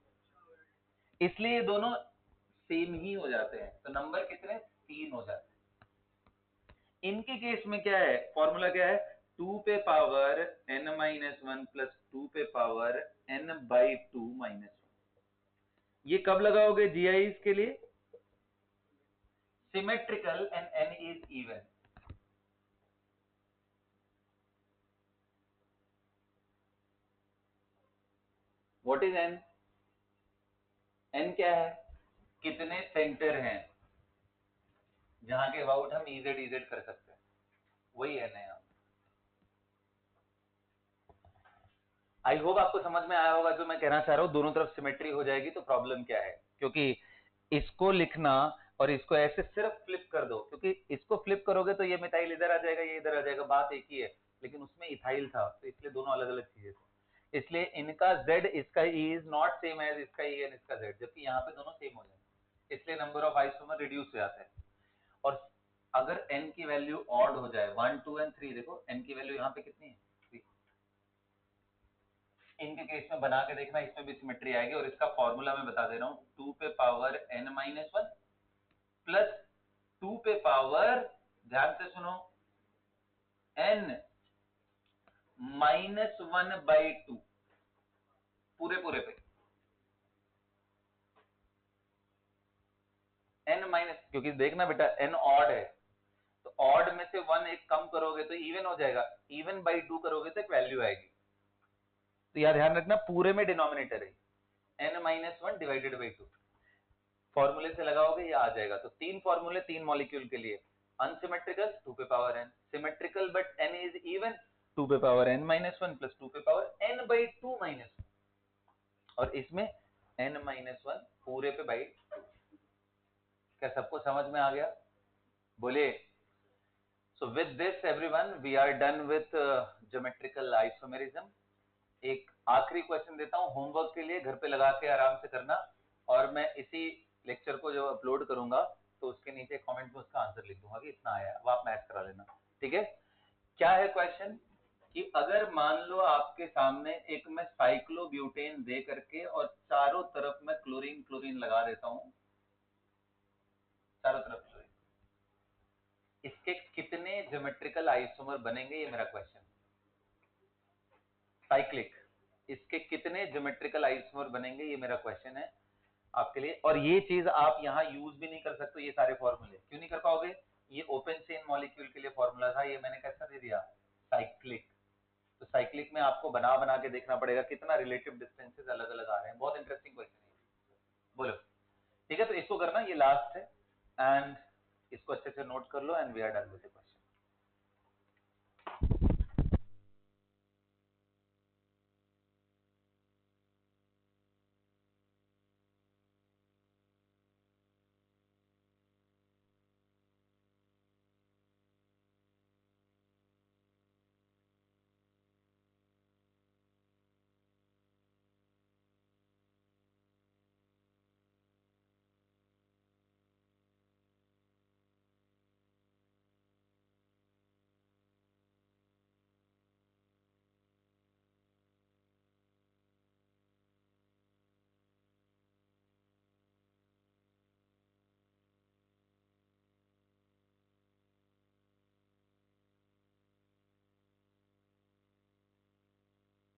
इसलिए ये दोनों सेम ही हो जाते हैं. तो नंबर कितने, 3 हो जाते हैं. इनके केस में क्या है, फॉर्मूला क्या है, 2 पे पावर n माइनस 1 प्लस 2 पे पावर n बाई 2 माइनस 1. ये कब लगाओगे GI के लिए, symmetrical and n is even. What is n, n क्या है, कितने सेंटर हैं जहां के अबाउट हम EZ कर सकते हैं, वही n है यहाँ. आई होप आपको समझ में आया होगा जो मैं कहना चाह रहा हूं. दोनों तरफ सिमेट्री हो जाएगी तो प्रॉब्लम क्या है, क्योंकि इसको लिखना और इसको ऐसे सिर्फ फ्लिप कर दो, क्योंकि इसको फ्लिप करोगे तो ये मिथाइल इधर आ जाएगा, ये इधर आ जाएगा, बात एक ही है. लेकिन उसमें इथाइल था तो इसलिए दोनों अलग अलग चीजें थी, इसलिए इनका Z इसका E is not same as इसका E एंड इसका Z, जबकि यहाँ पे दोनों सेम हो जाएंगे, इसलिए नंबर ऑफ आइसोमर रिड्यूस हो जाता है. और अगर n की वैल्यू ऑड हो जाए 1 2 एंड 3, देखो n की वैल्यू यहाँ पे कितनी है, इनके केस में बना के देखना, इसमें भी सिमेट्री आएगी. और इसका फॉर्मूला मैं बता दे रहा हूं, 2 पे पावर n माइनस 1 प्लस 2 पे पावर, ध्यान से सुनो, n माइनस 1 बाई 2, पूरे पूरे पे n माइनस, क्योंकि देखना बेटा n ऑड है तो ऑड में से 1 एक कम करोगे तो इवन हो जाएगा, इवन बाई 2 करोगे तो एक वैल्यू आएगी. तो यार ध्यान रखना पूरे में डिनोमिनेटर है n माइनस 1 डिवाइडेड बाई 2, फॉर्मूले से लगाओगे ये आ जाएगा. तो 3 फॉर्मूले 3 मॉलिक्यूल के लिए, अनसिमेट्रिकल 2 पे power n, symmetrical but n is even 2 पे पावर n माइनस 1 प्लस 2 पे पावर n बाई 2 माइनस 1, और इसमें n माइनस 1 पूरे पे बाई 2. क्या सबको समझ में आ गया, बोलिए. So with this everyone we are done with geometrical isomerism. एक आखिरी क्वेश्चन देता हूं होमवर्क के लिए, घर पे लगा के आराम से करना, और मैं इसी लेक्चर को जो अपलोड करूंगा तो उसके नीचे कमेंट में उसका आंसर लिख दूंगा कि इतना आया, अब आप मैच करा लेना. ठीक है, क्या है क्वेश्चन कि अगर मान लो आपके सामने एक मैं साइक्लोब्यूटेन दे करके और चारों तरफ मैं क्लोरीन क्लोरीन लगा देता हूं, चारों तरफ क्लोरीन, इसके कितने ज्योमेट्रिकल आइसोमर बनेंगे, ये मेरा क्वेश्चन। साइक्लिक, इसके कितने ज्योमेट्रिकल आइसोमर बनेंगे, ये मेरा क्वेश्चन है आपके लिए। और ये चीज आप यहां यूज भी नहीं कर सकते, ये सारे फॉर्मूले क्यों नहीं कर पाओगे, ये ओपन चेन मॉलिक्यूल के लिए फॉर्मूला था, ये मैंने कैसा दे दिया, साइक्लिक। तो साइक्लिक में आपको बना बना के देखना पड़ेगा कितना रिलेटिव डिस्टेंसेस अलग अलग आ रहे हैं। बहुत इंटरेस्टिंग क्वेश्चन है, बोलो। ठीक है, तो इसको करना, ये लास्ट है, एंड इसको अच्छे से नोट कर लो, and we are done with the question.